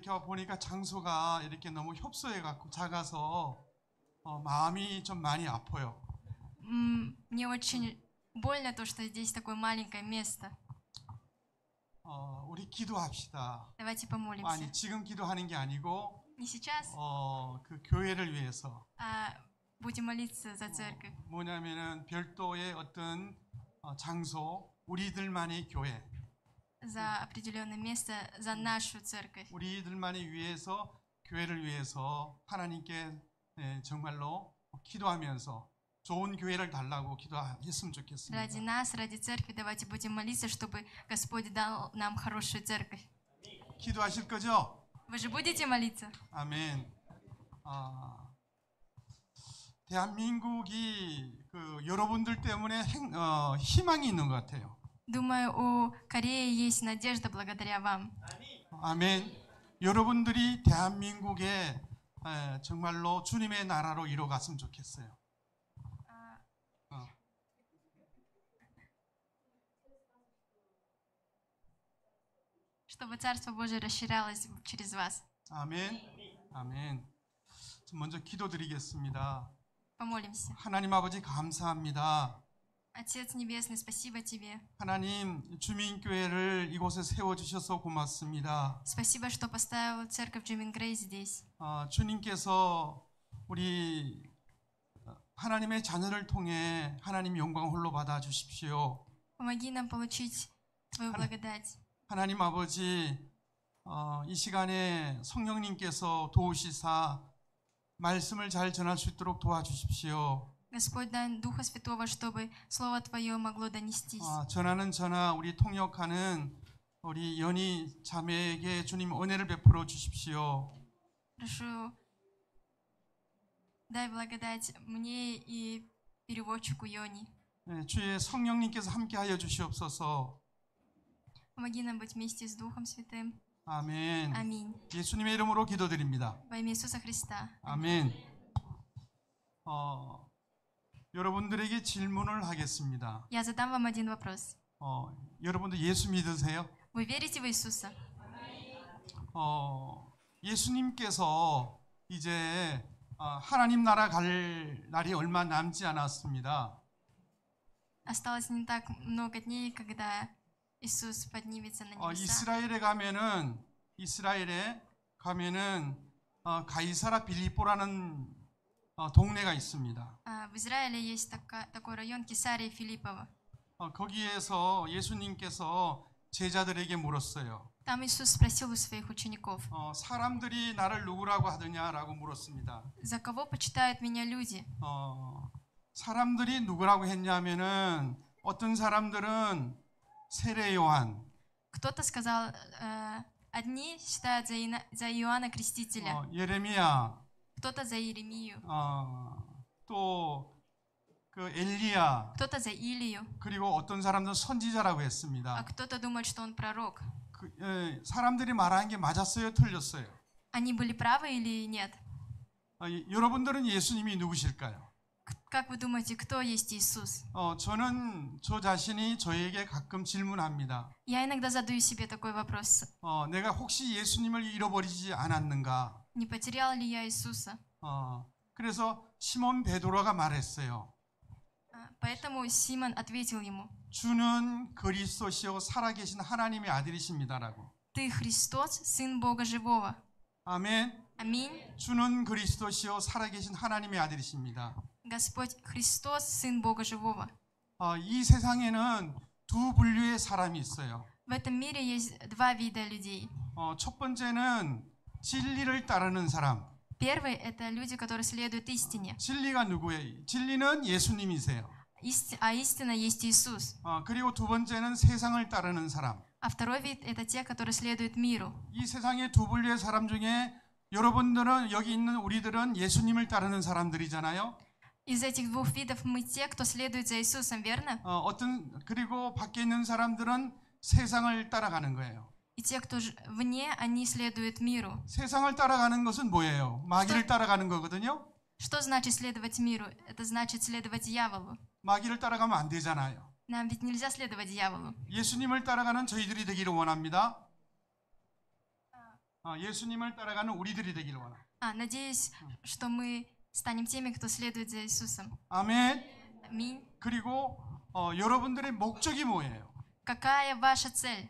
이렇게 보니까 장소가 이렇게 너무 협소해 갖고 작아서 마음이 좀 많이 아파요. Мне очень больно то, что здесь такое маленькое место. 우리 기도합시다. Давайте помолимся. 아니 지금 기도하는 게 아니고 Не сейчас, 그 교회를 위해서. а будем молиться за церковь. 뭐냐면은 별도의 어떤 장소, 우리들만의 교회. За определенное место, за нашу церковь. 우리들만이 위해서 교회를 위해서 하나님께 정말로 기도하면서 좋은 교회를 달라고 기도했으면 좋겠습니다. Ради нас, ради церкви, давайте будем молиться, чтобы Господь дал нам хорошую церковь. 기도하실 거죠? Вы же будете молиться? 아멘. 대한민국이 여러분들 때문에 희망이 있는 것 같아요. Думаю, у Кореи есть надежда благодаря вам. 아멘. 여러분들이 대한민국에 정말로 주님의 나라로 이뤄갔으면 좋겠어요. Чтобы Царство Божие расширялось через вас. 아멘. 아멘. 먼저 기도드리겠습니다. Помолимся. 하나님 아버지 감사합니다. Отец Небесный, спасибо Тебе. 하나님 주민교회를 이곳에 세워주셔서 고맙습니다. Спасибо, что поставил церковь Джимин Грей здесь. 주님께서 우리 하나님의 자녀를 통해 하나님 영광 홀로 받아 주십시오. Помоги нам получить Твою благодать. 하나님 아버지 이 시간에 성령님께서 도우시사 말씀을 잘 전할 수 있도록 도와주십시오. Господь, дай Духа Святого, чтобы Слово Твое могло донестись. 전하는 전하 우리 통역하는 우리 연희 자매에게 주님 은혜를 베풀어 주십시오. Прошу, дай благодать мне и переводчику Йони. 주의 성령님께서 함께하여 주시옵소서. Помоги нам быть вместе с Духом Святым. 아멘. Аминь. 예수님의 이름으로 기도드립니다. Во имя Иисуса Христа. 아멘. 여러분들에게 질문을 하겠습니다. Я задам вам один вопрос. 여러분들 예수 믿으세요? Вы верите в Иисуса? 예수님께서 이제 하나님 나라 갈 날이 얼마 남지 않았습니다. Осталось не так много дней, когда Иисус поднимется на небеса. 이스라엘에 가면은 가이사라 빌립보라는 동네가 있습니다. В Израиле есть такой район Кесария Филиппова. 거기에서 예수님께서 제자들에게 물었어요. Там Иисус спросил у своих учеников: 사람들이 나를 누구라고 하느냐라고 물었습니다. За кого почитают меня люди? 사람들이 누구라고 했냐면은 어떤 사람들은 세례 요한, Кто-то сказал, одни считают за Иоанна Крестителя, 예레미야, кто-то за Иеремию, 또 그 엘리야, кто-то за Илию, 그리고 어떤 사람들은 선지자라고 а 했습니다. кто-то думает, что он пророк. 사람들이 말하는 게 맞았어요, 틀렸어요? Они были правы или нет? 여러분들은 예수님이 누구실까요? Как вы думаете, кто есть Иисус? 저는 저 자신이 저에게 가끔 질문합니다. Я иногда задаю себе такой вопрос. 내가 혹시 예수님을 잃어버리지 않았는가? Не потерял ли я Иисуса? 그래서 시몬 베드로가 말했어요. Поэтому Симон ответил ему: 주는 그리스도시요 살아계신 하나님의 아들이십니다라고. Ты Христос, Сын Бога Живого. 아멘. Аминь. 주는 그리스도시요 살아계신 하나님의 아들이십니다. Господь Христос, Сын Бога Живого. 이 세상에는 두 분류의 사람이 있어요. В этом мире есть два вида людей. 첫 번째는 진리를 따르는 사람. Первый – это люди, которые следуют истине. 진리가 누구예요? 진리는 예수님이세요. А истина есть Иисус. 그리고 두 번째는 세상을 따르는 사람. А второй вид – это те, которые следуют миру. 이 세상의 두 분류의 사람 중에 여러분들은 여기 있는 우리들은 예수님을 따르는 사람들이잖아요. Из этих двух видов мы те, кто следует за Иисусом, верно? 그리고 밖에 있는 사람들은 세상을 따라가는 거예요. И те, кто вне, они следуют миру. 세상을 따라가는 것은 뭐예요? 마귀를 따라가는 거거든요. Что значит следовать миру? Это значит следовать дьяволу. 마귀를 따라가면 안 되잖아요. Нам ведь нельзя следовать дьяволу. 예수님을 따라가는 저희들이 되기를 원합니다. 예수님을 따라가는 우리들이 되기를 원합니다. Надеюсь, что мы станем теми, кто следует за Иисусом. 아멘. Аминь. 그리고 여러분들의 목적이 뭐예요? Какая ваша цель?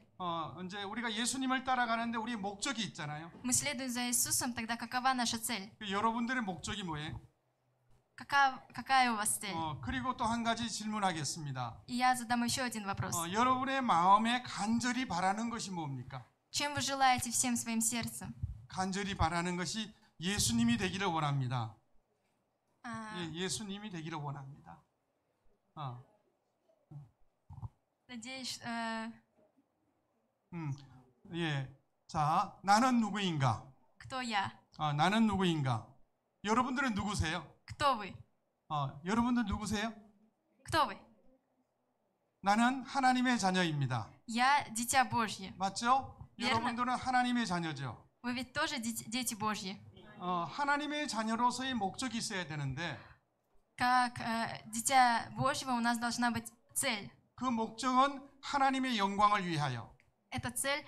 이제 우리가 예수님을 따라가는데 우리의 목적이 있잖아요. Мы следуем за Иисусом, тогда какова наша цель? 여러분들의 목적이 뭐예요? Какая у вас цель? 그리고 또 한 가지 질문하겠습니다. И я задам еще один вопрос. 여러분의 마음에 간절히 바라는 것이 뭡니까? Чем вы желаете всем своим сердцем? 간절히 바라는 것이 예수님이 되기를 원합니다. А, 예수님이 되기를 원합니다. Надеюсь, 예. 자, 나는 누구인가? кто я? 나는 누구인가? 여러분들은 누구세요? Кто вы? 여러분들 누구세요? Кто вы? 나는 하나님의 자녀입니다. Я дитя Божье. 맞죠? Верно. 여러분들은 하나님의 자녀죠. Вы ведь тоже дети Божьи. 하나님의 자녀로서의 목적이 있어야 되는데 Как дитя Божьего у нас должна быть цель. 그 목적은 하나님의 영광을 위하여. Эта цель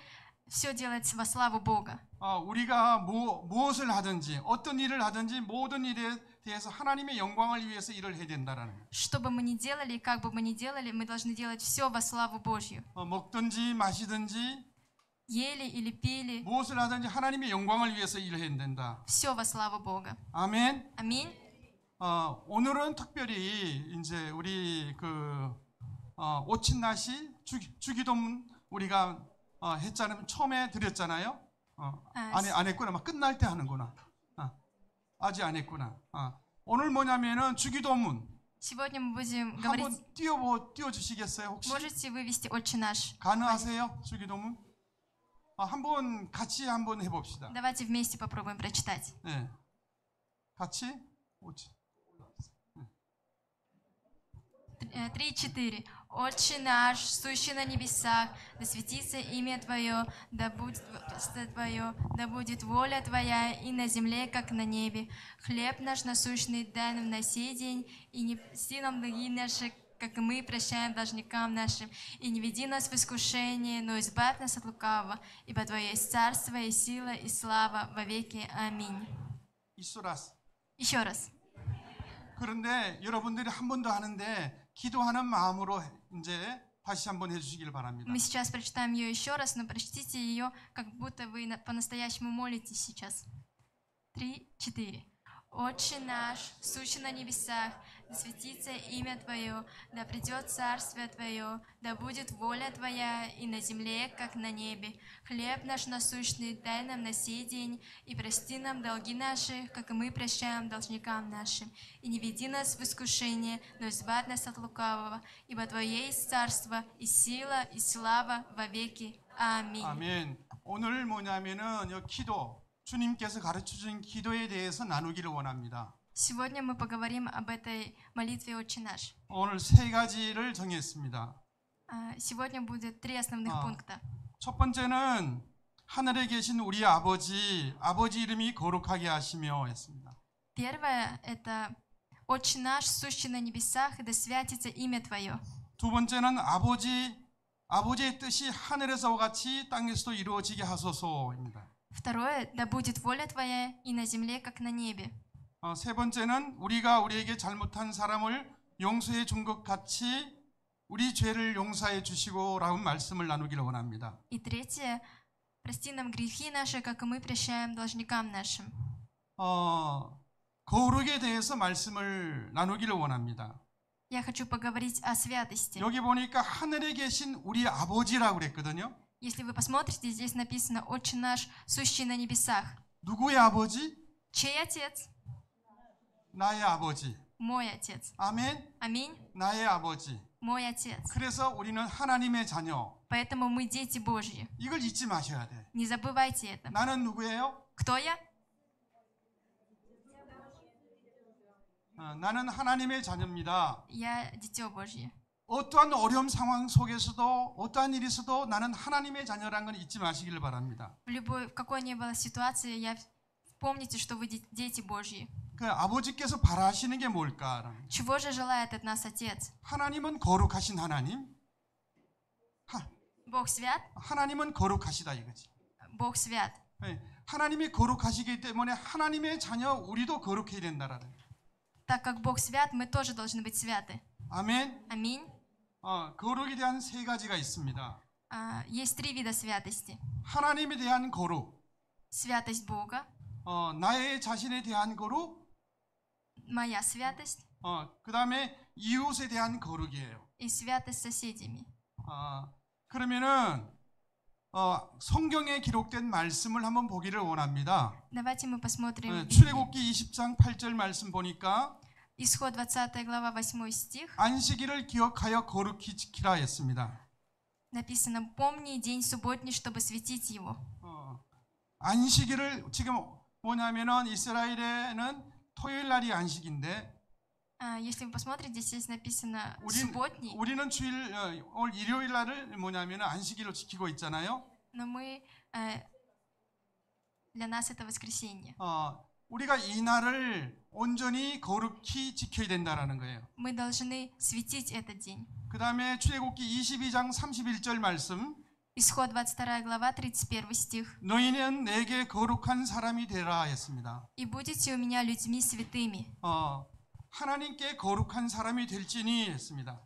все делать во славу Бога. 우리가 무엇을 하든지 어떤 일을 하든지 모든 일에 대해서 하나님의 영광을 위해서 일을 해야 된다라는 거예요. Что бы мы ни делали, и как бы мы ни делали, мы должны делать все во славу Божью. 먹든지 마시든지 Ели или пили, 무엇을 하든지 하나님의 영광을 위해서 일을 해야 된다. все во славу Бога. 아멘. Аминь. 오늘은 특별히 이제 우리 오친나시 주기도문 우리가 했잖아요. 처음에 드렸잖아요. 안 했구나. 막 끝날 때 하는구나. 아직 안 했구나. 오늘 뭐냐면은 주기도문. Сегодня мы будем говорить. 한번 띄워주시겠어요 혹시? Можете вывести Отче наш? 가능하세요? 주기도문? 한번 같이 한번 해봅시다. Давайте вместе попробуем прочитать. 네. 같이? 3-4. Отче наш, сущий на небесах, да светится имя Твое, да будет Царство Твое, да будет воля Твоя и на земле, как на небе. Хлеб наш насущный дай нам на сей день, и не прости нам долги наши, как и мы прощаем должникам нашим. И не веди нас в искушение, но избавь нас от лукавого, ибо Твое есть царство и сила и слава во веки. Аминь. 이소라스. Еще раз. 그런데 여러분들이 한 번 더 하는데 기도하는 마음으로 이제 다시 한번 해주시길 바랍니다. Мы сейчас прочитаем ее еще раз, но прочтите ее, как будто вы по-настоящему молитесь сейчас. 3-4. Отче наш, сущий на небесах, да светится имя Твое, да придет царствие Твое, да будет воля Твоя и на земле, как на небе. Хлеб наш насущный дай нам на сей день, и прости нам долги наши, как и мы прощаем должникам нашим. И не веди нас в искушение, но избавь нас от лукавого, ибо Твое есть царство, и сила, и слава во веки. Аминь. 아멘. 오늘 뭐냐면은 이 기도, 주님께서 가르쳐준 기도에 대해서 나누기를 원합니다. Сегодня мы поговорим об этой молитве «Отче наш». 오늘 세 가지를 정했습니다. Сегодня будет 3 основных пункта. 첫 번째는 하늘에 계신 우리 아버지 이름이 거룩하게 하시며 했습니다. Первое – это «Отче наш, сущий на небесах, и да святится имя Твое». 두 번째는 아버지의 뜻이 하늘에서와 같이 땅에서도 이루어지게 하소서입니다. Второе – «Да будет воля Твоя и на земле, как на небе». 세 번째는 우리가 우리에게 잘못한 사람을 용서해 준 것 같이 우리 죄를 용서해 주시고라는 말씀을 나누기를 원합니다. И третье – «Прости нам грехи наши, как и мы прощаем должникам нашим». 거룩에 대해서 말씀을 나누기를 원합니다. Я хочу поговорить о святости. 여기 보니까 하늘에 계신 우리 아버지라고 그랬거든요. Если вы посмотрите, здесь написано «Отче наш, сущий на небесах». 누구의 아버지? Чей отец? 나의 아버지. Мой отец. 아멘. Аминь. 나의 아버지. Мой отец. 그래서 우리는 하나님의 자녀. Поэтому мы дети Божьи. 이걸 잊지 마셔야 돼. Не забывайте это. 나는 누구예요? Кто я? 나는 하나님의 자녀입니다. Я дитё Божье. 어떠한 어려운 상황 속에서도 어떠한 일이 있어도 나는 하나님의 자녀라는 건 잊지 마시기를 바랍니다. В какой ни было ситуации, помните, что вы дети Божьи. 그 아버지께서 바라시는 게 뭘까? Чего же желает от нас Отец? 하나님은 거룩하신 하나님. Бог свят? 하나님은 거룩하시다 이거지. Бог свят. 하나님이 거룩하시기 때문에 하나님의 자녀 우리도 거룩해야 된다라는. Так как Бог свят, мы тоже должны быть святы. 아멘. Аминь. 거룩에 대한 세 가지가 있습니다. Есть три вида святости. 하나님에 대한 거룩, Святость Бога, 나의 자신에 대한 거룩, моя святость 그 다음에 이웃에 대한 거룩이에요. и святость с соседями. 그러면은 성경에 기록된 말씀을 한번 보기를 원합니다. Давайте мы посмотрим в Библии. 출애굽기 20장 8절 말씀 보니까 Исход 20 глава 8 стих. 안식일을 기억하여 거룩히 지키라 했습니다. Написано: «Помни день субботний, чтобы светить его». 안식일을 지금 뭐냐면은 이스라엘에는 토요일 날이 안식인데 Если вы посмотрите, здесь написано «субботний», 우리는 오늘 일요일 날을 뭐냐면은 안식일로 지키고 있잖아요. но мы, для нас это воскресенье. 우리가 이 날을 온전히 거룩히 지켜야 된다라는 거예요. Мы должны светить этот день. 그 다음에 출애굽기 22장 31절 말씀. Исход 22 глава 31 стих. 너희는 내게 거룩한 사람이 되라 했습니다. «И будете у меня людьми святыми». 하나님께 거룩한 사람이 될지니 했습니다.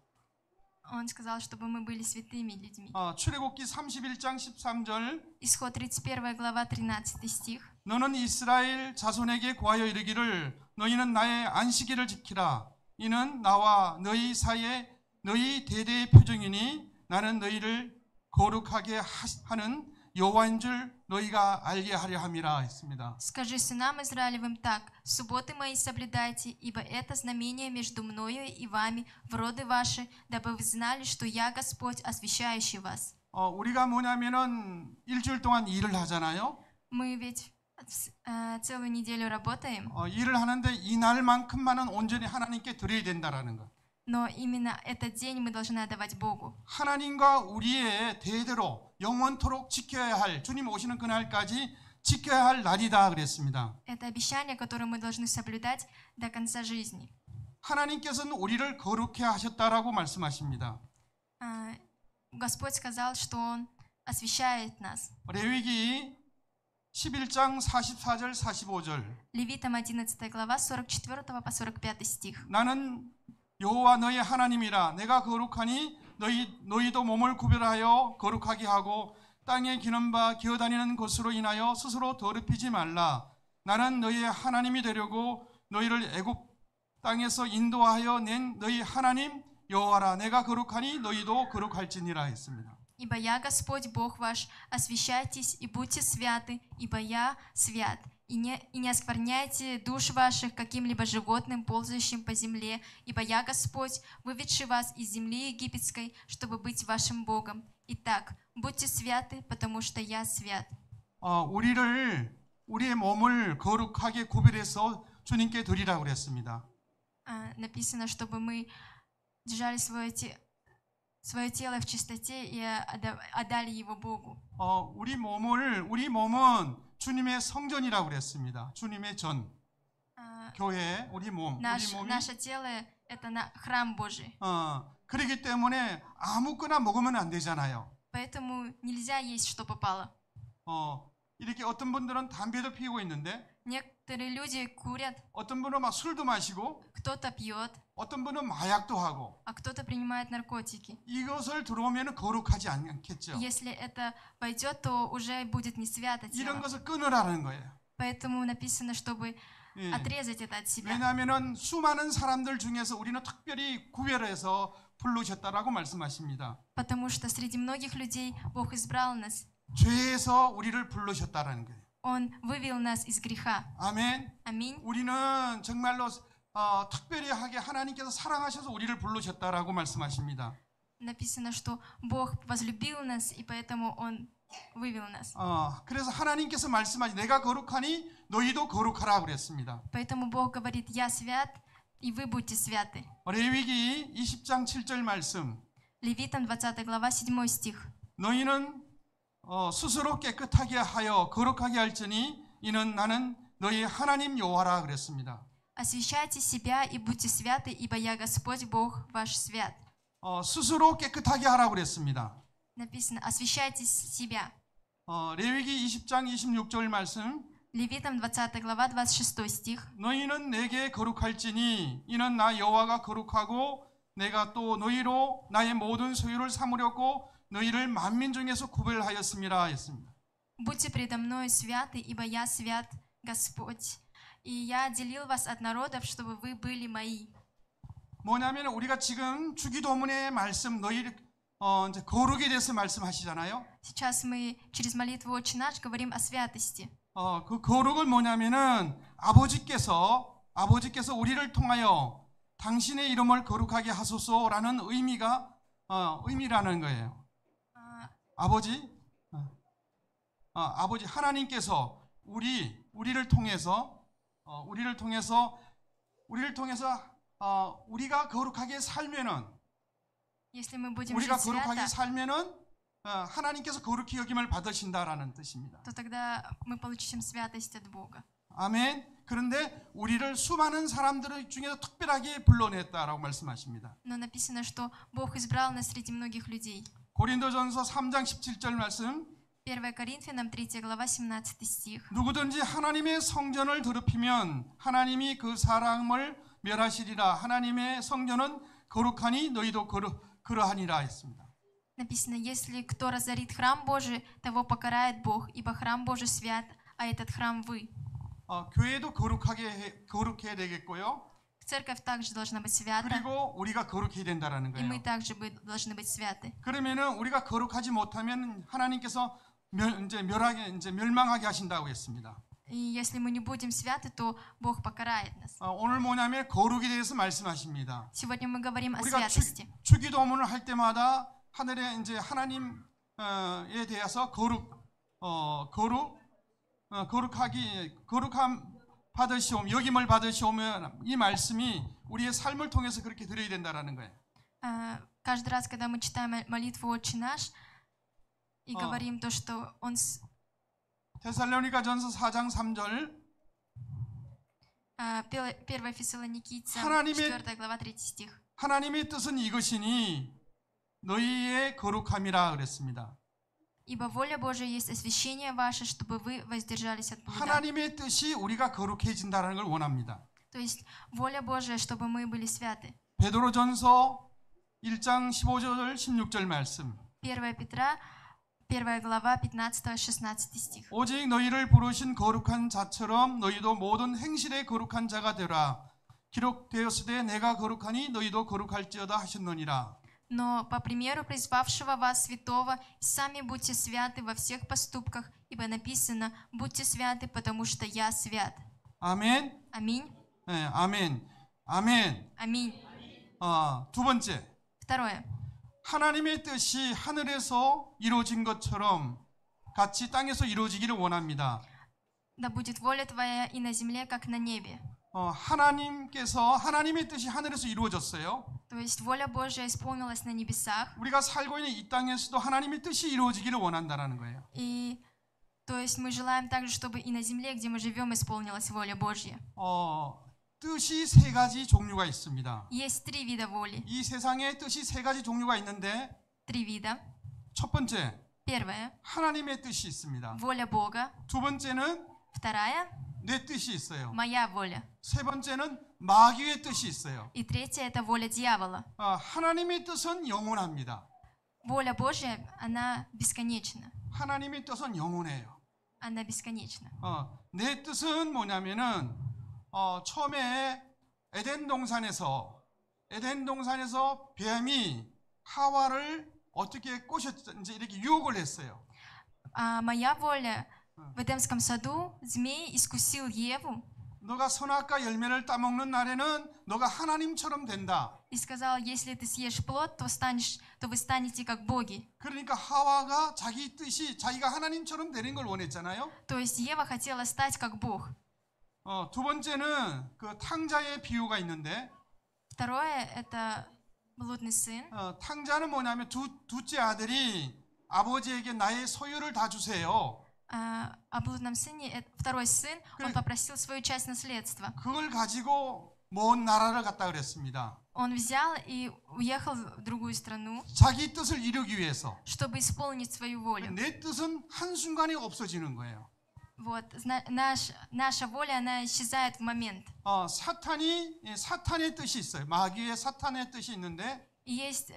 Он сказал, чтобы мы были святыми людьми. 출애굽기 31장 13절. Исход 31 глава 13 стих. 너는 이스라엘 자손에게 구하여 이르기를 너희는 나의 안식일을 지키라. 이는 나와 너희 사이에 너희 대대의 표정이니 나는 너희를 거룩하게 하는 여호와인 줄 너희가 알게 하려 함이라 했습니다. Скажи сынам Израилевым так: субботы мои соблюдайте, ибо это знамение между мною и вами в роды ваши, дабы вы знали, что я Господь, освящающий вас. 우리가 뭐냐면은 일주일 동안 일을 하잖아요. Мы ведь целую неделю работаем. 일을 하는데 이 날만큼만은 온전히 하나님께 드려야 된다라는 것. Но именно этот день мы должны отдавать Богу. 하나님과 우리의 대대로 영원토록 지켜야 할 주님 오시는 그날까지 지켜야 할 날이다 그랬습니다. Это обещание, которое мы должны соблюдать до конца жизни. 하나님께서는 우리를 거룩해 하셨다라고 말씀하십니다. Господь сказал, что Он освящает нас. 레위기 11장 44절 45절. Левитам 11 глава 44 по 45 стих. 나는 여호와 너희 하나님이라 내가 거룩하니 너희도 몸을 구별하여 거룩하게 하고 땅에 기는 바 기어다니는 것으로 인하여 스스로 더럽히지 말라. 나는 너희의 하나님이 되려고 너희를 애굽 땅에서 인도하여 낸 너희 하나님 여호와라. 내가 거룩하니 너희도 거룩할지니라 했습니다. Ибо я Господь Бог ваш, освящайтесь и будьте святы, ибо я свят. И не оскверняйте душ ваших каким-либо животным, ползающим по земле, ибо я Господь, выведший вас из земли египетской, чтобы быть вашим Богом. Итак, будьте святы, потому что я свят. 우리의 몸을 거룩하게 구별해서 주님께 드리라고 그랬습니다. Написано, чтобы мы держали свое тело в чистоте и отдали его Богу. 우리 몸은 주님의 성전이라고 그랬습니다. 주님의 전. 교회, 우리 몸이. Наше тело – это храм Божий. 그렇기 때문에 아무거나 먹으면 안 되잖아요. Поэтому нельзя есть, что попало. 이렇게 어떤 분들은 담배도 피우고 있는데 Некоторые люди курят, 어떤 분은 막 술도 마시고 кто-то пьет, 어떤 분은 마약도 하고 а кто-то принимает наркотики. 이것을 들어오면 거룩하지 않겠죠. Если это пойдет, то уже будет не свято 이런 тело. 것을 끊으라는 거예요. Поэтому написано, чтобы отрезать это от себя. 왜냐하면 수많은 사람들 중에서 우리는 특별히 구별해서 부르셨다라고 말씀하십니다. Потому что среди многих людей Бог избрал нас. 죄에서 우리를 부르셨다라는 거예요. Он вывел нас из греха. 아멘. Аминь. 우리는 정말로 특별하게 하나님께서 사랑하셔서 우리를 부르셨다라고 말씀하십니다. Написано, что Бог возлюбил нас, и поэтому Он вывел нас. 그래서 하나님께서 말씀하시 내가 거룩하니 너희도 거룩하라 그랬습니다. Поэтому Бог говорит: «Я свят, и вы будьте святы». 레위기 20장 7절 말씀. Левитам 20 глава 7 стих. 너희는 스스로 깨끗하게 하여 거룩하게 할지니 이는 나는 너희 하나님 여호와라 그랬습니다. «Освящайте себя и будьте святы, ибо я Господь Бог ваш свят». 스스로 깨끗하게 하라고 그랬습니다. Написано: «Освящайте себя». 레위기 20장 26절 말씀. Левитам 20 глава, 26 стих. 너희는 내게 거룩할지니 이는 나 여호와가 거룩하고 내가 또 너희로 나의 모든 소유를 삼으려고 너희를 만민 중에서 구별하였음이라 했습니다. Будьте предо мною святы, ибо я свят, Господь. И я отделил вас от народов, чтобы вы были мои. 뭐냐면 우리가 지금 주기도문의 말씀 너희 이제 거룩에 대해서 말씀하시잖아요. Сейчас мы через молитву «Отче наш» говорим о святости. 그 거룩은 뭐냐면은 아버지께서 우리를 통하여 당신의 이름을 거룩하게 하소서라는 의미라는 거예요. 아버지 하나님께서 우리를 통해서 우리가 거룩하게 살면은 Если мы будем 우리가 жить 거룩하게 свято, 살면은 하나님께서 거룩히 여김을 받으신다라는 뜻입니다. то тогда мы получим святость от Бога. 아멘. 그런데 우리를 수많은 사람들 중에서 특별하게 불러냈다라고 말씀하십니다. Но написано, что Бог избрал нас среди многих людей. 고린도전서 3장 17절 말씀. 1 Коринфянам 3 глава 17 стих. 누구든지 하나님의 성전을 더럽히면 하나님이 그 사람을 멸하시리라. 하나님의 성전은 거룩하니 너희도 그러하니라 했습니다. Написано, если кто разорит храм Божий, того покарает Бог, ибо храм Божий свят, а этот храм вы. 교회도 거룩해야 되겠고요. Церковь также должна быть свята, 그리고 우리가 거룩해야 된다라는 и мы 거예요. также должны быть святы. 그러면은 우리가 거룩하지 못하면 하나님께서 멸망하게 하신다고 했습니다. И если мы не будем святы, то Бог покарает нас. 오늘 뭐냐면 거룩에 대해서 말씀하십니다. Сегодня мы говорим о 우리가 святости. 주기도문을 할 때마다 하늘에 이제 하나님에 대해서 거룩함 받으시오며 여김을 받으시오며 이 말씀이 우리의 삶을 통해서 그렇게 드려야 된다라는 거예요. Каждый раз, когда мы читаем молитву «Отче наш» и говорим то, что Он... 데살로니가전서 4장 3절 1 Фессалоникийцам, 하나님의- 4 глава, 3 стих. 하나님의 뜻은 이것이니 너희의 거룩함이라 그랬습니다. Ибо воля Божия есть освящение ваше, чтобы вы воздержались от блуда. 하나님의 뜻이 우리가 거룩해진다는 걸 원합니다. То есть воля Божия, чтобы мы были святы. 베드로전서 1장 15절 16절 말씀. 1 Петра, 1 глава, 15-16 стих. 오직 너희를 부르신 거룩한 자처럼 너희도 모든 행실에 거룩한 자가 되라. 기록되었으되 내가 거룩하니 너희도 거룩할지어다 하셨느니라. Но по примеру призвавшего вас святого, сами будьте святы во всех поступках, ибо написано: будьте святы, потому что я свят. 아멘. Аминь. 네, 아멘. 아멘. Аминь. 두 번째. Второе. 하나님의 뜻이 하늘에서 이루어진 것처럼 같이 땅에서 이루어지기를 원합니다. Да будет воля твоя и на земле, как на небе. 하나님의 뜻이 하늘에서 이루어졌어요. То есть воля Божия исполнилась на небесах. 우리가 살고 있는 이 땅에서도 하나님의 뜻이 이루어지기를 원한다는 거예요. И то есть мы желаем также, чтобы и на земле, где мы живем, исполнилась воля Божья. 뜻이 세 가지 종류가 있습니다. Есть 3 вида воли. 이 세상에 뜻이 세 가지 종류가 있는데 3 вида. 첫 번째 Первое 하나님의 뜻이 있습니다. воля Бога. 두 번째는 Вторая 내 뜻이 있어요. моя воля. 세 번째는 마귀의 뜻이 있어요. И третья это воля дьявола. 하나님의 뜻은 영원합니다. Воля Божья, она бесконечна. 하나님의 뜻은 영원해요. Она бесконечна. 내 뜻은 뭐냐면은 처음에 에덴 동산에서 뱀이 하와를 어떻게 꼬셨는지 이렇게 유혹을 했어요. А моя воля в Эдемском саду змей искусил Еву 너가 선악과 열매를 따먹는 날에는 너가 하나님처럼 된다. и сказал: если ты съешь плод, то вы станете как боги. 그러니까 하와가 자기 뜻이 자기가 하나님처럼 되는 걸 원했잖아요. То есть Ева хотела стать как Бог. 두 번째는 그 탕자의 비유가 있는데 Второе это блудный сын. 탕자는 뭐냐면 둘째 아들이 아버지에게 나의 소유를 다 주세요. О блудном сыне, второй сын, он попросил свою часть наследства. 그걸 가지고 먼 나라를 갔다 그랬습니다. Он взял и уехал в другую страну, 자기 뜻을 이루기 위해서. чтобы исполнить свою волю. 내 뜻은 한순간에 없어지는 거예요. Вот, наша воля, она исчезает в момент. 사탄의 뜻이 있어요. 마귀의 사탄의 뜻이 있는데, И есть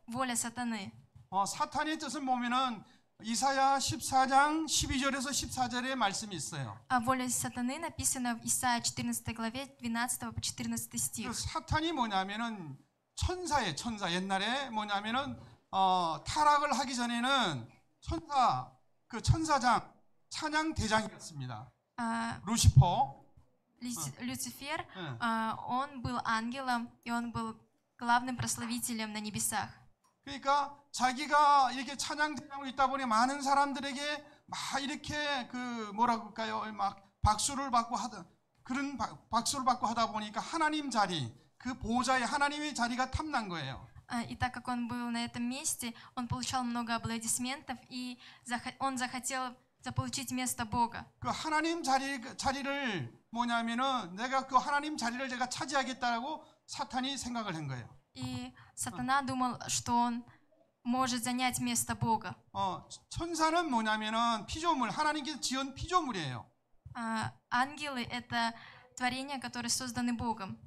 воля сатаны. 사탄의 뜻은 보면은 이사야 14장 12절에서 14절의 말씀이 있어요. А воля сатаны написана в Исаии 14 главе 12 по 14 그 стих. 사탄이 뭐냐면은 천사. 옛날에 뭐냐면은 타락을 하기 전에는 그 천사장 찬양 대장이었습니다. 루시퍼. Люцифер, он был ангелом, и он был главным прославителем на небесах. 그러니까 자기가 이렇게 찬양 대장으로 있다 보니 많은 사람들에게 막 이렇게 그 뭐라고 할까요? 막 박수를 받고 하다 보니까 하나님 자리, 그 보좌에 하나님의 자리가 탐난 거예요. И так как он был на этом месте, он получал много аплодисментов, и он захотел заполучить место Бога. 그 하나님 자리를 뭐냐면은 내가 그 하나님 자리를 제가 차지하겠다라고 사탄이 생각을 한 거예요. И сатана думал, что он может занять место Бога. 천사는 뭐냐면은 피조물, 하나님께서 지은 피조물이에요. Ангелы — это творения, которые созданы Богом.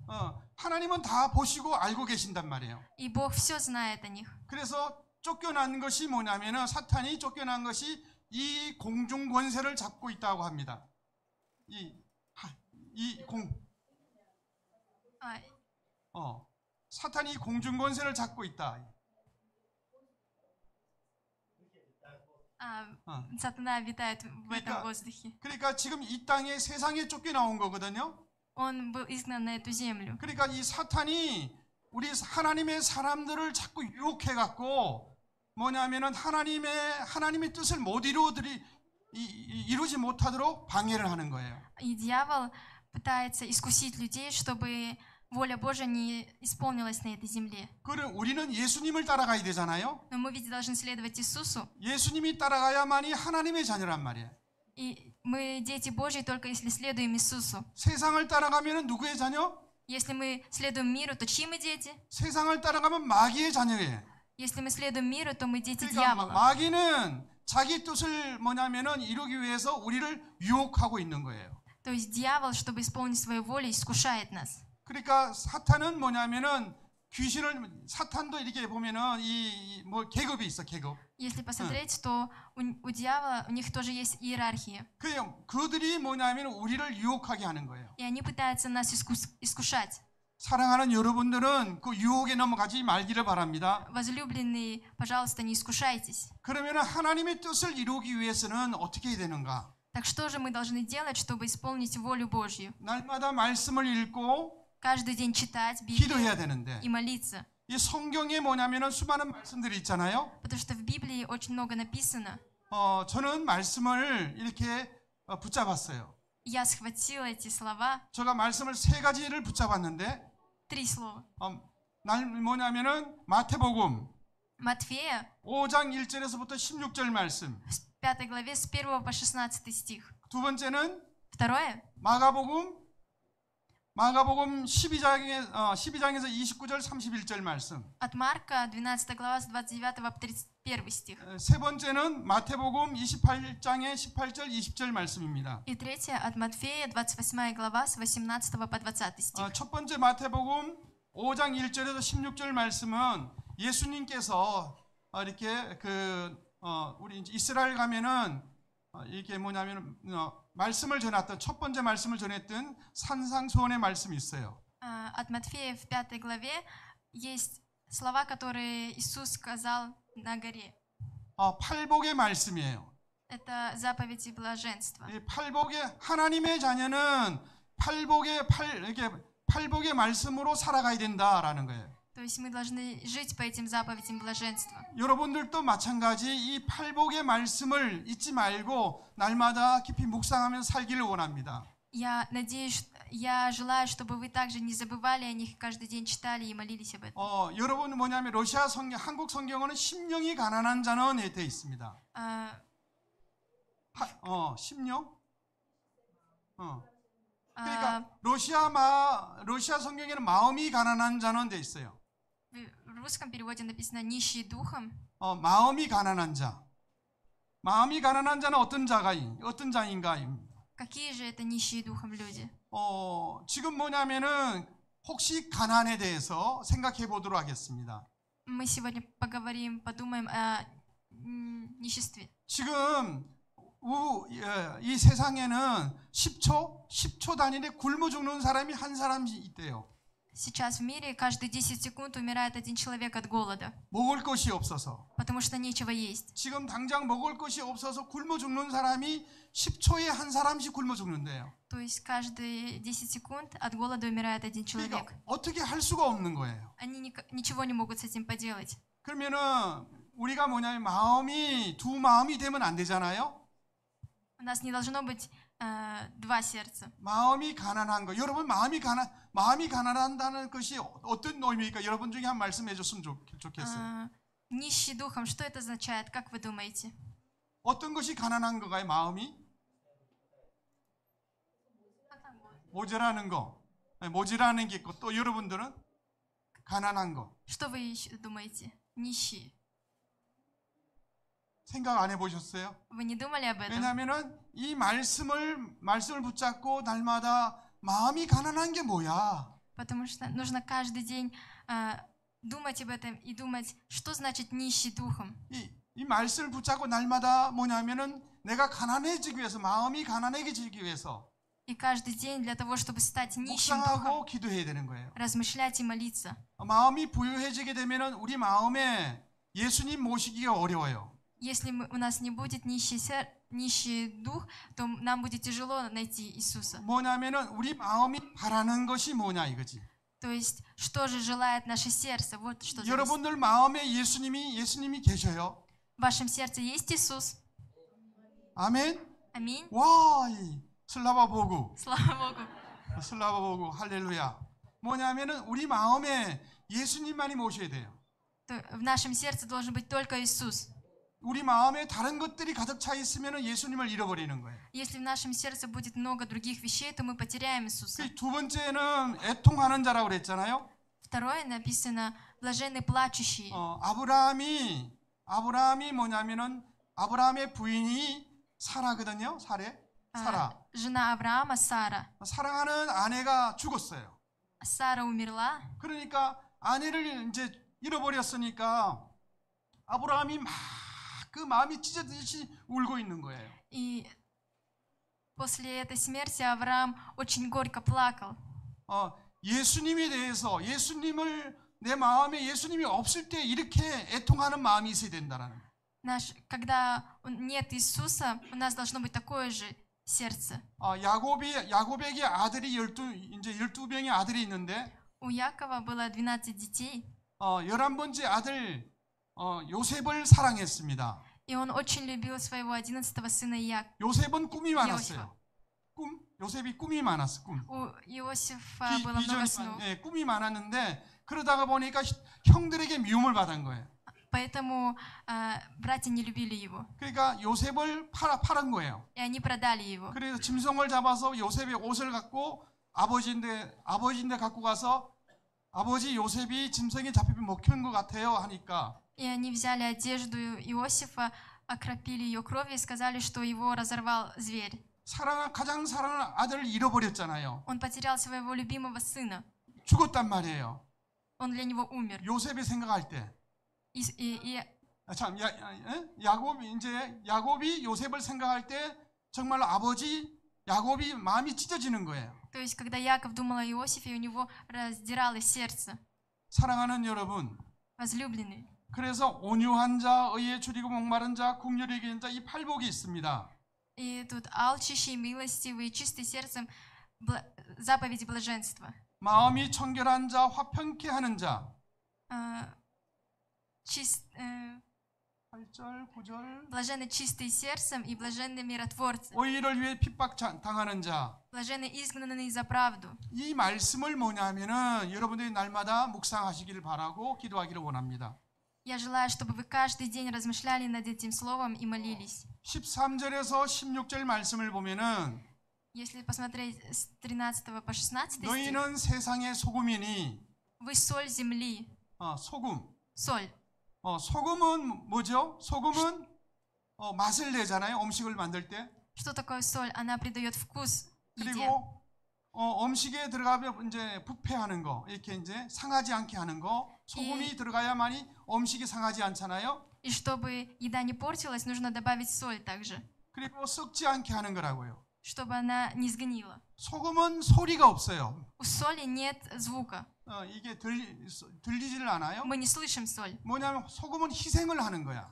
하나님은 다 보시고 알고 계신단 말이에요. И Бог все знает о них. 그래서 쫓겨난 것이 뭐냐면은 사탄이 쫓겨난 것이 이 공중 권세를 잡고 있다고 합니다. 사탄이 공중 권세를 잡고 있다. Сатана витает в этом воздухе. 그러니까 지금 이 땅에 세상에 쫓겨나온 거거든요. Он был изгнан на эту землю. 그러니까 이 사탄이 우리 하나님의 사람들을 자꾸 유혹해 갖고 뭐냐면은 하나님의 뜻을 못 이루지 못하도록 방해를 하는 거예요. И дьявол пытается искусить людей, чтобы воля Божья не исполнилась на этой земле. 그럼 우리는 예수님을 따라가야 되잖아요. Но мы ведь должны следовать Иисусу. 예수님이 따라가야만이 하나님의 자녀란 말이에요. И мы дети Божьи только если следуем Иисусу. 세상을 따라가면은 누구의 자녀? Если мы следуем миру, то чьи мы дети? 세상을 따라가면 마귀의 자녀예요. Если мы следуем миру, то мы дети 그러니까 дьявола. 마귀는 자기 뜻을 뭐냐면은 이루기 위해서 우리를 유혹하고 있는 거예요. То есть дьявол, чтобы исполнить свою волю, искушает нас. 그러니까 사탄은 뭐냐면은 사탄도 이렇게 보면은 뭐 계급이 있어, 계급. Если посмотреть, то у дьявола у них тоже есть иерархия. 그들이 뭐냐면 우리를 유혹하게 하는 거예요. И они пытаются нас искушать. 사랑하는 여러분들은 그 유혹에 넘어가지 말기를 바랍니다. Возлюбленные, пожалуйста, не искушайтесь. 그러면은 하나님의 뜻을 이루기 위해서는 어떻게 해야 되는가? Так что же мы должны делать, чтобы исполнить волю Божью? 날마다 말씀을 읽고 Каждый день читать 기도해야 Библию 되는데 и молиться. 이 성경에 뭐냐면은 수많은 말씀들이 있잖아요. Потому что в Библии очень много написано. 저는 말씀을 이렇게 붙잡았어요. Я схватила эти слова, 제가 말씀을 3가지를 붙잡았는데 3 слова. 뭐냐면은 마태복음 Матфея, 5장 1절에서부터 16절 말씀. в 5 главе с 1 по 16 стих. 두 번째는 Второе, 마가복음 12장에서 29절 31절 말씀. от Марка, 12 глава с 29 по 31 стих. 세 번째는 마태복음 28장의 18절 20절 말씀입니다. И третье, от Матфея, 28 глава с 18 по 20 стих. 첫 번째 마태복음 5장 1절에서 16절 말씀은 예수님께서 이렇게 우리 이스라엘 가면은 이게 뭐냐면 말씀을 전했던 첫 번째 말씀을 전했던 산상수훈의 말씀이 있어요. От Матфея в 5 главе есть слова, которые Иисус сказал на горе. 팔복의 말씀이에요. Это заповеди блаженства. 이 팔복의 하나님의 자녀는 팔복의 말씀으로 살아가야 된다라는 거예요. То есть мы должны жить по этим заповедям блаженства. 여러분들도 마찬가지 이 팔복의 말씀을 잊지 말고 날마다 깊이 묵상하면서 살기를 원합니다. Я желаю, чтобы вы также не забывали о них, каждый день читали и молились об этом. 여러분 뭐냐면 러시아 성경, 한국 성경에는 심령이 가난한 자는 되어 있습니다. А, 심령? 그러니까 러시아 성경에는 마음이 가난한 자는 돼 있어요. В русском переводе написано «нищие духом». 마음이 가난한 자. 마음이 가난한 자는 어떤 자인가? Какие же это нищие духом люди? 지금 뭐냐면은 혹시 가난에 대해서 생각해 보도록 하겠습니다. Мы сегодня подумаем о ниществе. 지금 이 세상에는 10초 단위에 굶어 죽는 사람이 한 사람이 있대요. Сейчас в мире каждые 10 секунд умирает один человек от голода, 먹을 것이 없어서. потому что нечего есть. 지금 당장 먹을 것이 없어서 굶어 죽는 사람이 10초에 한 사람씩 굶어 죽는데요. То есть каждые 10 секунд от голода умирает один человек. 그러니까 어떻게 할 수가 없는 거예요. Они ничего не могут с этим поделать. 그러면은 우리가 뭐냐면 마음이 두 마음이 되면 안 되잖아요. У нас не должно быть два сердца. 마음이 가난한 거. 여러분 마음이 가난한다는 것이 어떤 의미입니까? 여러분 중에 한 말씀해 줬으면 좋겠어요. Нищий духом, что это означает? Как вы думаете? 어떤 것이 가난한 거가요? 마음이 모자라는 거. 모자라는 게 있고 또 여러분들은 가난한 거. Что вы еще думаете? Нищие. 생각 안 해보셨어요? Вы не думали об этом? 왜냐하면은 이 말씀을 붙잡고 날마다 마음이 가난한 게 뭐야? Потому что нужно каждый день думать об этом и думать, что значит нищий духом. 이 말씀을 붙잡고 날마다 뭐냐면은 내가 가난해지기 위해서 마음이 가난해지기 위해서 И каждый день для того, чтобы стать нищим 묵상하고 духом, 기도해야 되는 거예요. размышлять и молиться. 마음이 부유해지게 되면은 우리 마음에 예수님 모시기가 어려워요. Если у нас не будет нищий дух, то нам будет тяжело найти Иисуса. 뭐냐면은 우리 마음이 바라는 것이 뭐냐 이거지. То есть, что же желает наше сердце? Вот что зависит. 여러분들 마음에 예수님이 계셔요. В вашем сердце есть Иисус? 아멘. Аминь. 와, 슬라바 보고. Слава Богу. 슬라바 보고 할렐루야. 뭐냐면은 우리 마음에 예수님만이 모셔야 돼요. В нашем сердце должен быть только Иисус. 우리 마음에 다른 것들이 가득 차 있으면 예수님을 잃어버리는 거예요. Если в нашем сердце будет много других вещей, то мы потеряем Иисуса. 두 번째는 애통하는 자라고 그랬잖아요. Второе написано блаженны плачущие. 아브라함이 뭐냐면은 아브라함의 부인이 사라거든요. 사라. Жена Авраама Сара. 사랑하는 아내가 죽었어요. Сара умерла. 그러니까 아내를 이제 잃어버렸으니까 아브라함이 막 그 마음이 찢어지듯이 울고 있는 거예요. И после этой смерти Авраам очень горько плакал. 예수님에 대해서 내 마음에 예수님이 없을 때 이렇게 애통하는 마음이 있어야 된다라는. Когда нет Иисуса, у нас должно быть такое же сердце. 야곱에게 아들이 12명의 아들이 있는데 У Якова было 12 детей. 11번째 아들 요셉을 사랑했습니다. И он очень любил своего 11-го сына 요셉은 꿈이 많았어요. 요셉이 꿈이 많았어. У Иосифа было много снов. 꿈이 많았는데 그러다가 보니까 형들에게 미움을 받은 거예요. Поэтому братья не любили его. 그러니까 요셉을 팔은 거예요. И они продали его. 그래서 짐승을 잡아서 요셉의 옷을 갖고 아버지인데 갖고 가서 아버지 요셉이 짐승에 잡히면 먹히는 것 같아요 하니까. И они взяли одежду Иосифа, окропили ее кровью и сказали, что его разорвал зверь. 가장 사랑하는 아들을 잃어버렸잖아요. Он потерял своего любимого сына. 죽었단 말이에요. Он для него умер. 요셉이 생각할 때. 참, 야곱이 요셉을 생각할 때 정말 야곱이 마음이 찢어지는 거예요. То есть, когда Яков думал о Иосифе, у него раздиралось сердце. 사랑하는 여러분. Возлюбленный. 그래서 온유한 자, 의에 줄이고 목마른 자, 궁휼히 여기는 자, 이 팔복이 있습니다. И тут алчущий, милостивый, чистый сердцем, заповедь блаженства. 마음이 청결한 자, 화평케 하는 자. 8절, 9절. Блаженны чистые сердцем и блаженны миротворцы. 의를 위해 핍박 당하는 자. Блаженны изгнанные за правду. 이 말씀을 뭐냐면은 여러분들이 날마다 묵상하시기를 바라고 기도하기를 원합니다. Я желаю, чтобы вы каждый день размышляли над этим словом и молились. 13절에서 16절 말씀을 보면은 Если посмотреть с 13 по 16 стих, 너희는 세상의 소금이니 вы соль земли, 소금. соль. 소금은 뭐죠? 소금은 맛을 내잖아요. 음식을 만들 때. Что такое соль? Она придает вкус еде. 그리고 음식에 들어가면 이제 부패하는 거, 이렇게 이제 상하지 않게 하는 거, 소금이 들어가야만이 음식이 상하지 않잖아요. И чтобы еда не портилась, нужно добавить соль также, 그리고 썩지 않게 하는 거라고요. чтобы она не сгнила. 소금은 소리가 없어요. У соли нет звука. 이게 들리지를 않아요. Мы не слышим соль. 뭐냐면 소금은 희생을 하는 거야.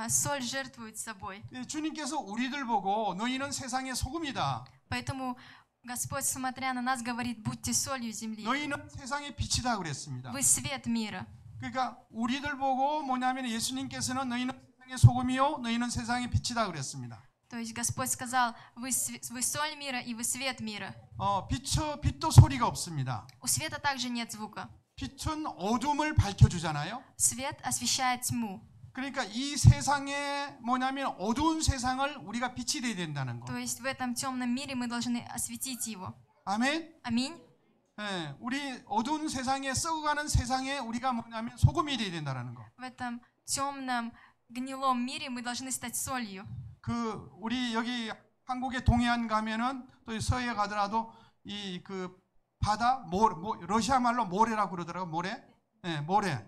Соль жертвует собой. 주님께서 우리들 보고 너희는 세상의 소금이다. Поэтому Господь, смотря на нас, говорит: будьте солью земли. 너희는 세상의 빛이다 그랬습니다. Вы свет мира. 그러니까 우리들 보고 뭐냐면 예수님께서는 너희는 세상의 소금이요, 너희는 세상의 빛이다 그랬습니다. То есть Господь сказал: вы соль мира и вы свет мира. 빛도 소리가 없습니다. У света также нет звука. 빛은 어둠을 밝혀주잖아요. Свет освещает тьму. 그러니까 이 세상에 뭐냐면 어두운 세상을 우리가 빛이 돼야 된다는 거. То есть в этом темном мире мы должны осветить его. 아멘. Аминь. 예, 우리 어두운 세상에 썩어가는 세상에 우리가 뭐냐면 소금이 돼야 된다는 거. В этом темном гнилом мире мы должны стать солью. 우리 여기 한국의 동해안 가면은 또 서해 가더라도 이 바다 러시아 말로 모래라고 그러더라고. 모래. 예, 모래.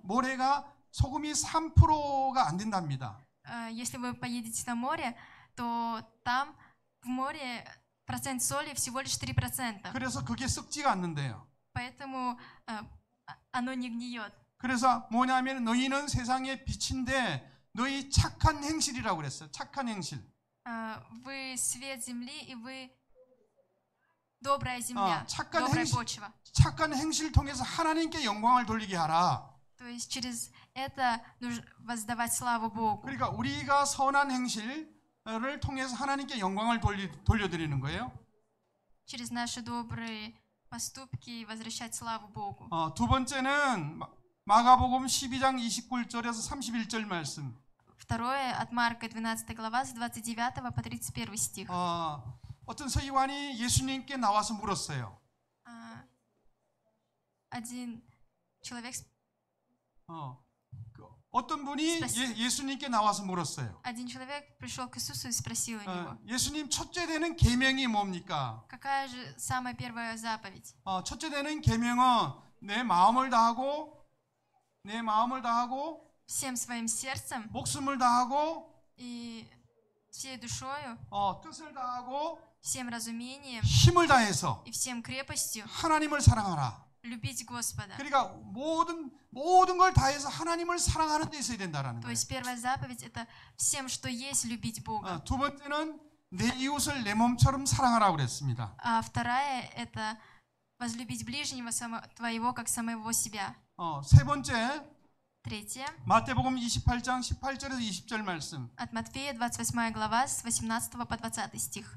모래가 소금이 3%가 안 된답니다. Если вы поедете на море, то там в море процент соли всего лишь 3%. 그래서 그게 썩지가 않는데요. Поэтому оно не гниет. 그래서 뭐냐면 너희는 세상의 빛인데 너희 착한 행실이라고 그랬어요. 착한 행실. Вы свет земли и вы добрая земля, добрая почва. 착한 행실을 통해서 하나님께 영광을 돌리게 하라. То есть через это нужно воздавать славу Богу. 그러니까 우리가 선한 행실을 통해서 하나님께 영광을 돌려드리는 거예요. Через наши добрые поступки возвращать славу Богу. 두 번째는 마가복음 12장 29절에서 31절 말씀. Второе от Марка 12 глава с 29 по 31 стих. 어떤 서기관이 예수님께 나와서 물었어요. Один человек 어떤 분이 예수님께 나와서 물었어요. Один человек пришел к Иисусу и спросил у него: 예수님, 첫째 되는 계명이 뭡니까? Какая же самая первая заповедь? 첫째 되는 계명은 내 마음을 다하고 Всем своим сердцем 목숨을 다하고 и всей душою, 뜻을 다하고 всем разумением 힘을 다해서 и всем крепостью 하나님을 사랑하라. любить Господа. 그러니까 모든 걸 다해서 하나님을 사랑하는 데 있어야 된다라는 То 거예요. есть первая заповедь это всем, что есть, любить Бога. 두 번째는 내 이웃을 내 몸처럼 사랑하라고 그랬습니다. А вторая это возлюбить ближнего твоего как самого себя. 세 번째 Третье 마태복음 28장 18절에서 20절 말씀. от Матфея 28 глава с 18 по 20 стих.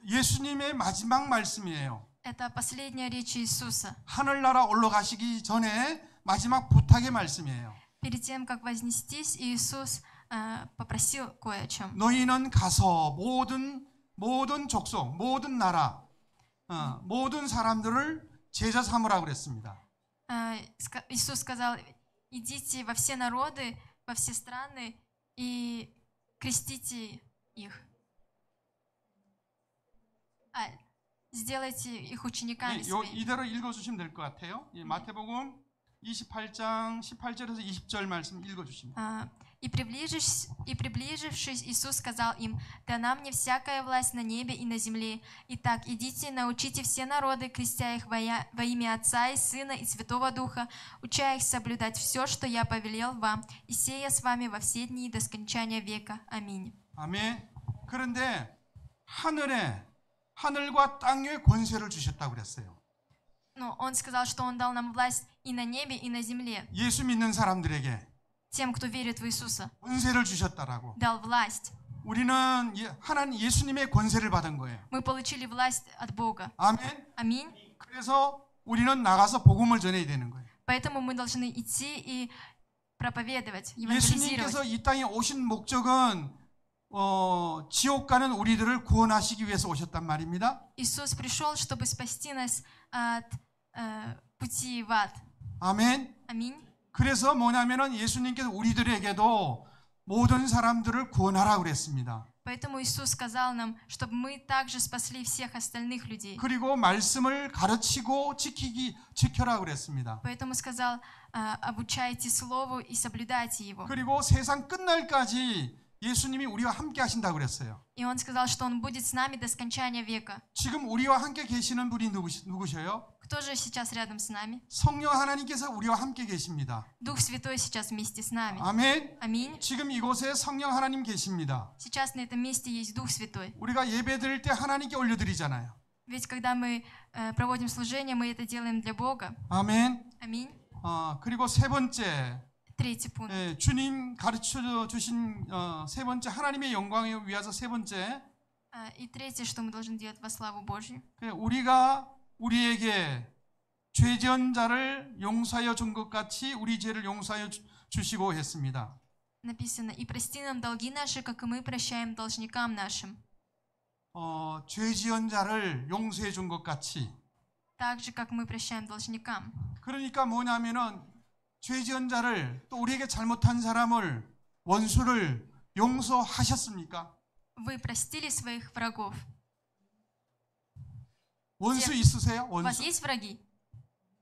예수님의 마지막 말씀이에요. Это последняя речь Иисуса. 하늘나라 올라가시기 전에 마지막 부탁의 말씀이에요. Перед тем, как вознестись, Иисус попросил кое о чем. 너희는 가서 모든 족속, 모든 나라, 모든 사람들을 제자 삼으라고 그랬습니다. Иисус сказал: идите во все народы, во все страны и крестите их. Сделайте их учениками своими. 이대로 읽어주시면 될 것 같아요. 마태복음 28장 18절에서 20절 말씀 읽어주시면. И приближившись, Иисус сказал им: «Дана мне всякая власть на небе и на земле. Итак, идите, научите все народы, крестя их во имя Отца и Сына и Святого Духа, уча их соблюдать все, что я повелел вам, и сея с вами во все дни до скончания века. Аминь». 아멘. 그런데 하늘과 땅에 권세를 주셨다고 그랬어요. Но Он сказал, что Он дал нам власть и на небе, и на земле. 예수 믿는 사람들에게 Тем, кто верит в Иисуса, 권세를 주셨다라고. дал власть. 우리는 하나님 예수님의 권세를 받은 거예요. Мы получили власть от Бога. 아멘. Аминь. 그래서 우리는 나가서 복음을 전해야 되는 거예요. Поэтому мы должны идти и проповедовать, 예수님께서 евангелизировать. 이 땅에 오신 목적은 지옥 가는 우리들을 구원하시기 위해서 오셨단 말입니다. Иисус пришел, чтобы спасти нас от пути в ад. 아멘. Аминь. 그래서 뭐냐면은 예수님께서 우리들에게도 모든 사람들을 구원하라고 그랬습니다. Поэтому Иисус сказал нам, чтобы мы также спасли всех остальных людей. 그리고 말씀을 가르치고 지켜라 그랬습니다. Поэтому сказал, обучайте Слову и соблюдайте его. 그리고 세상 끝날까지 예수님이 우리와 함께 하신다고 그랬어요. И он сказал, что он будет с нами до скончания века. 지금 우리와 함께 계시는 분이 누구셔요? Кто же сейчас рядом с нами? 성령 하나님께서 우리와 함께 계십니다. Дух Святой сейчас вместе с нами. 아멘. Аминь. 지금 이곳에 성령 하나님 계십니다. Сейчас на этом месте есть Дух Святой. 우리가 예배 드릴 때 하나님께 올려드리잖아요. Ведь когда мы проводим служение, мы это делаем для Бога. 아멘. Аминь. 그리고 세 번째, Третий пункт. 주님 가르쳐 주신 세 번째, 하나님의 영광을 위해서 세 번째, И третье, что мы должны делать во славу Божью. 우리가 우리에게 죄 지은 자를 용서하여 준 것 같이 우리 죄를 용서하여 주시고 했습니다. Написано, и прости нам долги наши, как и мы прощаем должникам нашим. 죄 지은 자를 용서해 준 것 같이. Так же, как мы прощаем должникам. 그러니까 뭐냐면은 죄 지은 자를, 또 우리에게 잘못한 사람을, 원수를 용서하셨습니까? Вы простили своих врагов. 원수 있으세요? У вас 원수? есть враги?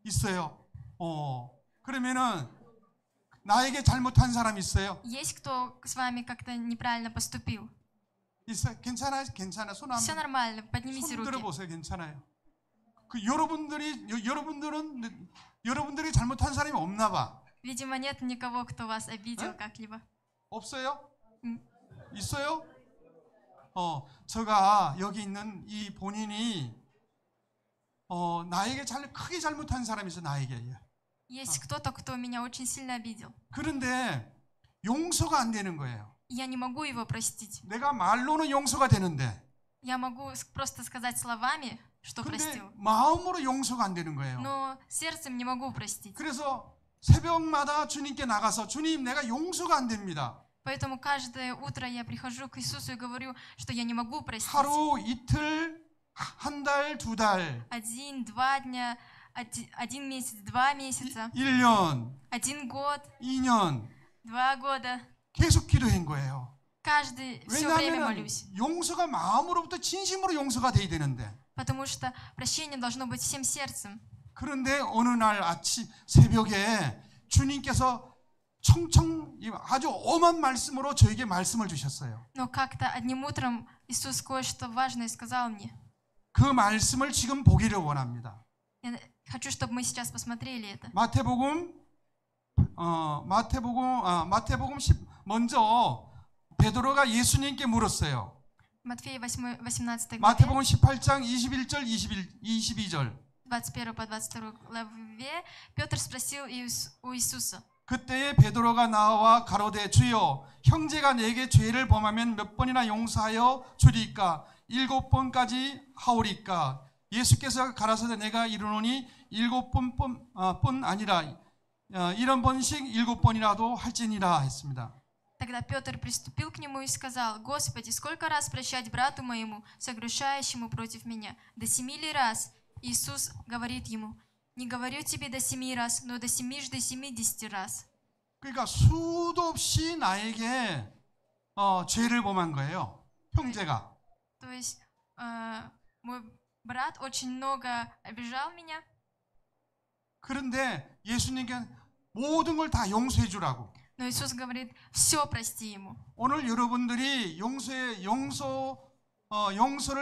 있어요. 그러면은 나에게 잘못한 사람 있어요? Есть кто с вами как-то неправильно поступил? 있어요? 괜찮아요? 괜찮아. 손 Все нормально, поднимите 손 руки. 들어보세요. 괜찮아요. 여러분들이 잘못한 사람이 없나 봐. Видимо, нет никого, кто вас обидел как-либо. 없어요? 있어요? 제가 여기 있는 이 본인이 나에게 크게 잘못한 사람이 있어. 나에게. Есть кто-то, кто меня очень сильно обидел. 그런데 용서가 안 되는 거예요. Я не могу его простить. 내가 말로는 용서가 되는데, Я могу просто сказать словами, что 근데 простил. 마음으로 용서가 안 되는 거예요. Но сердцем не могу простить. 그래서 새벽마다 주님께 나가서, 주님, 내가 용서가 안 됩니다. Поэтому каждое утро я прихожу к Иисусу и говорю, что я не могу простить. 하루, 이틀, 한 달, 두 달, 1, 2 дня, 1 месяц, 2 месяца, 1년, 1 год, 2년 2 года. 계속 기도한 거예요. Все время 왜냐하면 молюсь. 용서가 마음으로부터 진심으로 용서가 돼야 되는데, Потому что прощение должно быть всем сердцем. 그런데 어느 날 아침 새벽에 주님께서 청청 아주 엄한 말씀으로 저에게 말씀을 주셨어요. Но как-то одним утром Иисус кое-что важное сказал мне. 그 말씀을 지금 보기를 원합니다. Я хочу, чтобы мы сейчас посмотрели это. 마태복음 10, 먼저 베드로가 예수님께 물었어요. Матфея 18 главе, 마태복음 18장 21절 22절. 21 по 22 главе, Петр спросил у Иисуса. 그때에 베드로가 나와 가로되 주여 형제가 내게 죄를 범하면 몇 번이나 용서하여 주리까 7번까지 하오리까. 예수께서 가라사대 내가 이르노니 7번뿐 아니라 이런 번씩 7번이라도 할지니라 했습니다. Тогда Петр приступил к нему и сказал: Господи, сколько раз прощать брату моему, согрешающему против меня? До 7 ли раз? Иисус говорит ему: не говорю тебе до 7 раз, но до 70 раз. 그러니까 수도 없이 나에게 죄를 범한 거예요. 형제가. То есть мой брат очень много обижал меня. 그런데 예수님께 모든 걸 다 용서해 주라고. Но Иисус говорит: все прости ему. 오늘 여러분들이 용서를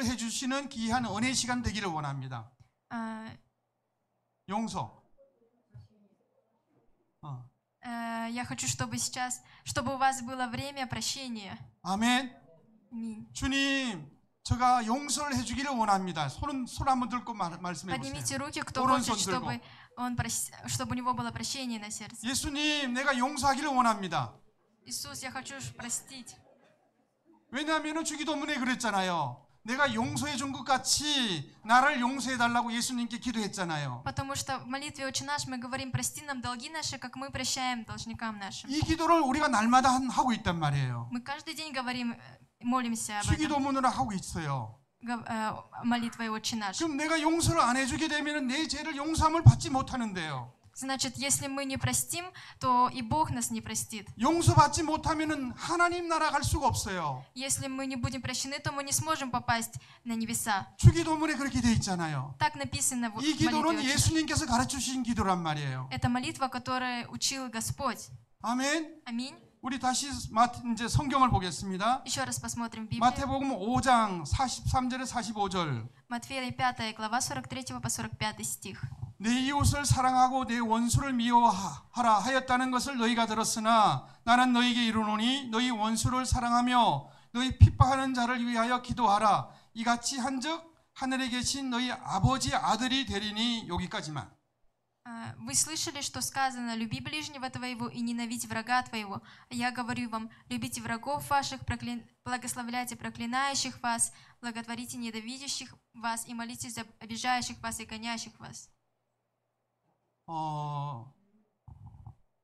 해주시는 귀한 은혜 시간 되기를 원합니다. 용서. Я хочу, чтобы сейчас, чтобы у вас было время прощения. 아멘. Аминь. 주님, 제가 용서를 해주기를 원합니다. 손 한번 들고 말씀해 Поднимите 보세요. руки, кто 오른손 хочет, 들고. чтобы у него было прощение на сердце. 예수님, 내가 용서하기를 원합니다. Иисус, я хочу простить. 왜냐하면 주기도문에 그랬잖아요. 내가 용서해 준 것 같이 나를 용서해 달라고 예수님께 기도했잖아요. Потому что в молитве «Отче наш» мы говорим: прости нам долги наши, как мы прощаем должникам нашим. 이 기도를 우리가 날마다 하고 있단 말이에요. Мы каждый день говорим молимся об этом. 주기도문을 하고 있어요. Молитвой «Отче наш». 그럼 내가 용서를 안 해주게 되면 내 죄를 용서함을 받지 못하는데요. Значит, если мы не простим, то и Бог нас не простит. 용서받지 못하면은 하나님 나라 갈 수가 없어요. Если мы не будем прощены, то мы не сможем попасть на небеса. 주기도문에 그렇게 돼 있잖아요. Так написано в 이 молитве 기도는 «Отче наш». 예수님께서 가르쳐 주신 기도란 말이에요. Это молитва, которую учил Господь. 아멘. Аминь. 우리 다시 이제 성경을 보겠습니다. Еще раз посмотрим Библию. 마태복음 5장 43절에 45절. Матфея 5 глава 43 по 45 стих. 내 이웃을 사랑하고 내 원수를 미워하라 하였다는 것을 너희가 들었으나 나는 너희에게 이르노니 너희 원수를 사랑하며 너희 핍박하는 자를 위하여 기도하라. 이같이 한즉 하늘에 계신 너희 아버지 아들이 되리니. 여기까지만. Вы слышали, что сказано: люби ближнего твоего и ненавидь врага твоего. А я говорю вам: любите врагов ваших, благословляйте проклинающих вас, благотворите ненавидящих вас и молитесь за обижающих вас и гонящих вас.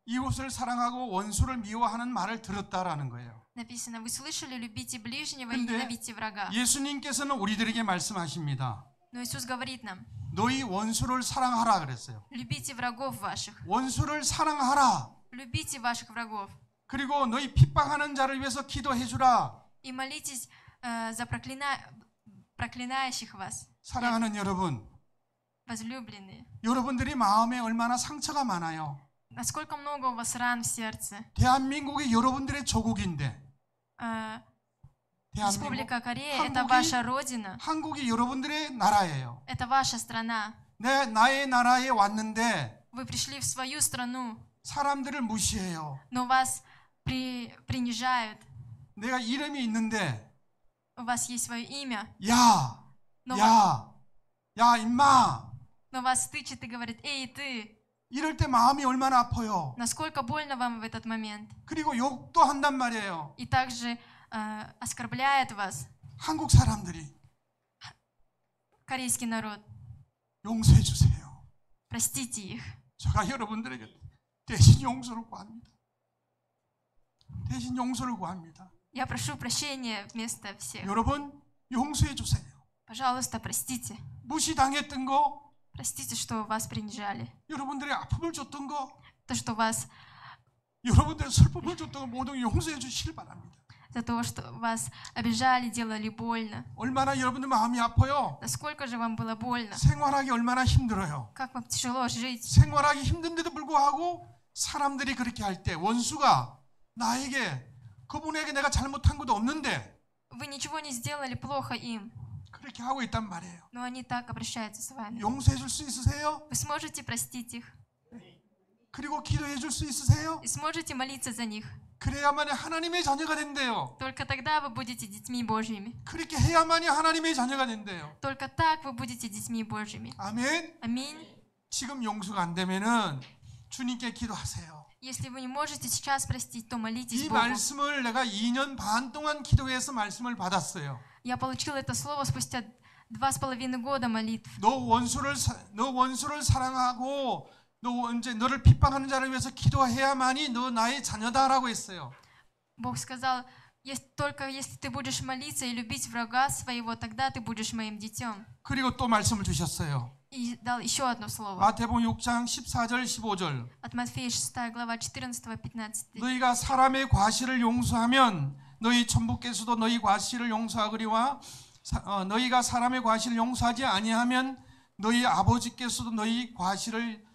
이웃을 사랑하고 원수를 미워하는 말을 들었다라는 거예요. Написано: вы слышали, любите ближнего и ненавидьте врага. 예수님께서는 우리들에게 말씀하십니다. Но Иисус говорит нам: 너희 원수를 사랑하라 그랬어요. любите врагов ваших. 원수를 사랑하라. Любите ваших врагов. 그리고 너희 핍박하는 자를 위해서 기도해 주라. И молитесь за проклинающих вас. 사랑하는 여러분, Возлюбленные. 여러분들이 마음에 얼마나 상처가 많아요. Насколько много у вас ран в сердце. 대한민국이 여러분들의 조국인데. Республика Корея — это ваша родина. 한국이 여러분들의 나라예요. Это ваша страна. 나의 나라에 왔는데 Вы пришли в свою страну, 사람들을 무시해요. но вас принижают. 내가 이름이 있는데 У вас есть свое имя, 야, 임마. но вас тычет и говорит: эй, ты! 이럴 때 마음이 얼마나 아파요. Насколько больно вам в этот момент. 그리고 욕도 한단 말이에요. И также оскорбляет вас 한국 사람들이. корейский народ. 용서해 주세요. Простите их. 제가 여러분들에게 대신 용서를 구합니다. 대신 용서를 구합니다. Я прошу прощения вместо всех. 여러분 용서해 주세요. Пожалуйста, простите. 무시당했던 거, Простите, что вас принижали. 여러분들의 아픔을 줬던 거, То, что вас 여러분들의 슬픔을 줬던 거 모두 용서해 주시길 바랍니다. за то, что вас обижали, делали больно. 얼마나 여러분들 마음이 아파요. Насколько же вам было больно? 생활하기 얼마나 힘들어요. Как вам тяжело жить? 생활하기 힘든데도 불구하고 사람들이 그렇게 할 때 원수가 나에게, 그분에게 내가 잘못한 것도 없는데 Вы ничего не сделали плохо им, 그렇게 하고 있단 말이에요. но они так обращаются с вами. 용서해 줄 수 있으세요? Вы сможете простить их? 그리고 기도해 줄 수 있으세요? И сможете молиться за них? 그래야만이 하나님의 자녀가 된대요. Только тогда вы будете детьми Божьими. 그렇게 해야만이 하나님의 자녀가 된대요. Только так вы будете детьми Божьими. 아멘. Аминь. 지금 용서가 안 되면은 주님께 기도하세요. Если вы не можете сейчас простить, то молитесь 이 Богу. 말씀을 내가 2년 반 동안 기도해서 말씀을 받았어요. Я получила это слово спустя 2,5 года молитв. 너 원수를 사랑하고 너를 핍박하는 자를 위해서 기도해야만이 너 나의 자녀다라고 했어요. Бог сказал: только если ты будешь молиться и любить врага своего, тогда ты будешь моим детем. 그리고 또 말씀을 주셨어요. И дал еще одно слово. 마태복음 6장 14절 15절. От Матфея 6 глава 14-15. 너희가 사람의 과실을 용서하면 너희 천부께서도 너희 과실을 용서하거니와 너희가 사람의 과실을 용서하지 아니하면 너희 아버지께서도 너희 과실을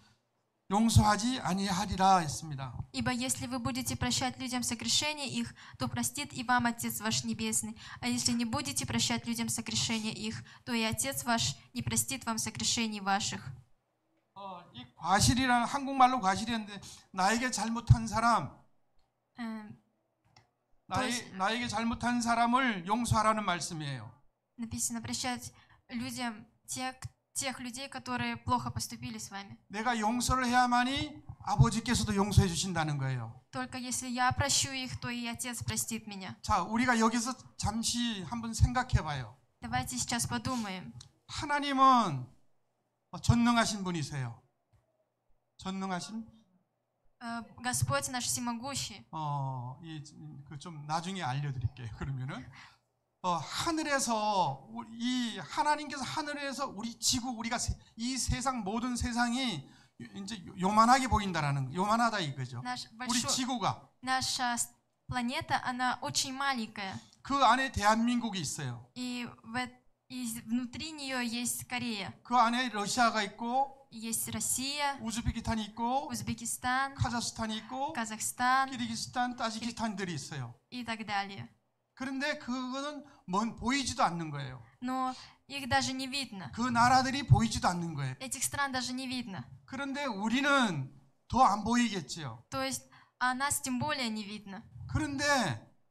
용서하지 아니하리라 했습니다. Ибо если вы будете прощать людям согрешения их, то простит и вам Отец ваш Небесный. А если не будете прощать людям согрешения их, то и Отец ваш не простит вам согрешений ваших. 이 과실이라는 한국말로 과실이었는데 나에게 잘못한 사람, 나에게 잘못한 사람을 용서하라는 말씀이에요. Написано: прощать людям тех людей, которые плохо поступили с вами. 내가 용서를 해야만이 아버지께서도 용서해 주신다는 거예요. Только если я прощу их, то и Отец простит меня. 자, 우리가 여기서 잠시 한번 생각해 봐요. Давайте сейчас подумаем. 하나님은 전능하신 분이세요. 전능하신? Господь наш всемогущий. 좀 나중에 알려드릴게요. 그러면은 하늘에서 이 하나님께서 하늘에서 우리 지구 우리가 이 세상 모든 세상이 이제 요만하게 보인다라는 요만하다 이거죠. 우리 지구가 Наша планета, она очень маленькая. 그 안에 대한민국이 있어요. И внутри нее есть Корея. 그 안에 러시아가 있고 Есть Россия, 우즈베키스탄이 있고 Узбекистан, 카자흐스탄이 있고 Казахстан 키르기스탄, 타지키스탄들이 있어요. и так далее. 그런데 그거는 보이지도 않는 거예요. Но их даже не видно. 그 나라들이 보이지도 않는 거예요. Этих стран даже не видно. 그런데 우리는 더 안 보이겠지요. То есть, а нас тем более не видно. 그런데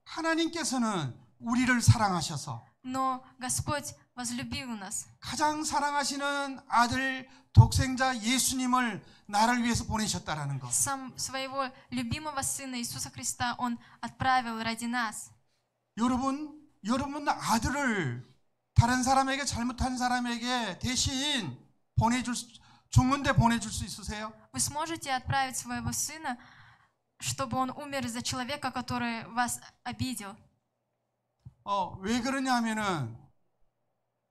하나님께서는 우리를 사랑하셔서 Но Господь возлюбил нас. 가장 사랑하시는 아들 독생자 예수님을 나를 위해서 보내셨다라는 것. Своего любимого Сына Иисуса Христа Он отправил ради нас. 여러분 아들을 다른 사람에게 잘못한 사람에게 대신 죽는데 보내줄 수 있으세요? Вы сможете отправить своего Сына, чтобы Он умер за человека, который вас обидел? 왜 그러냐 하면은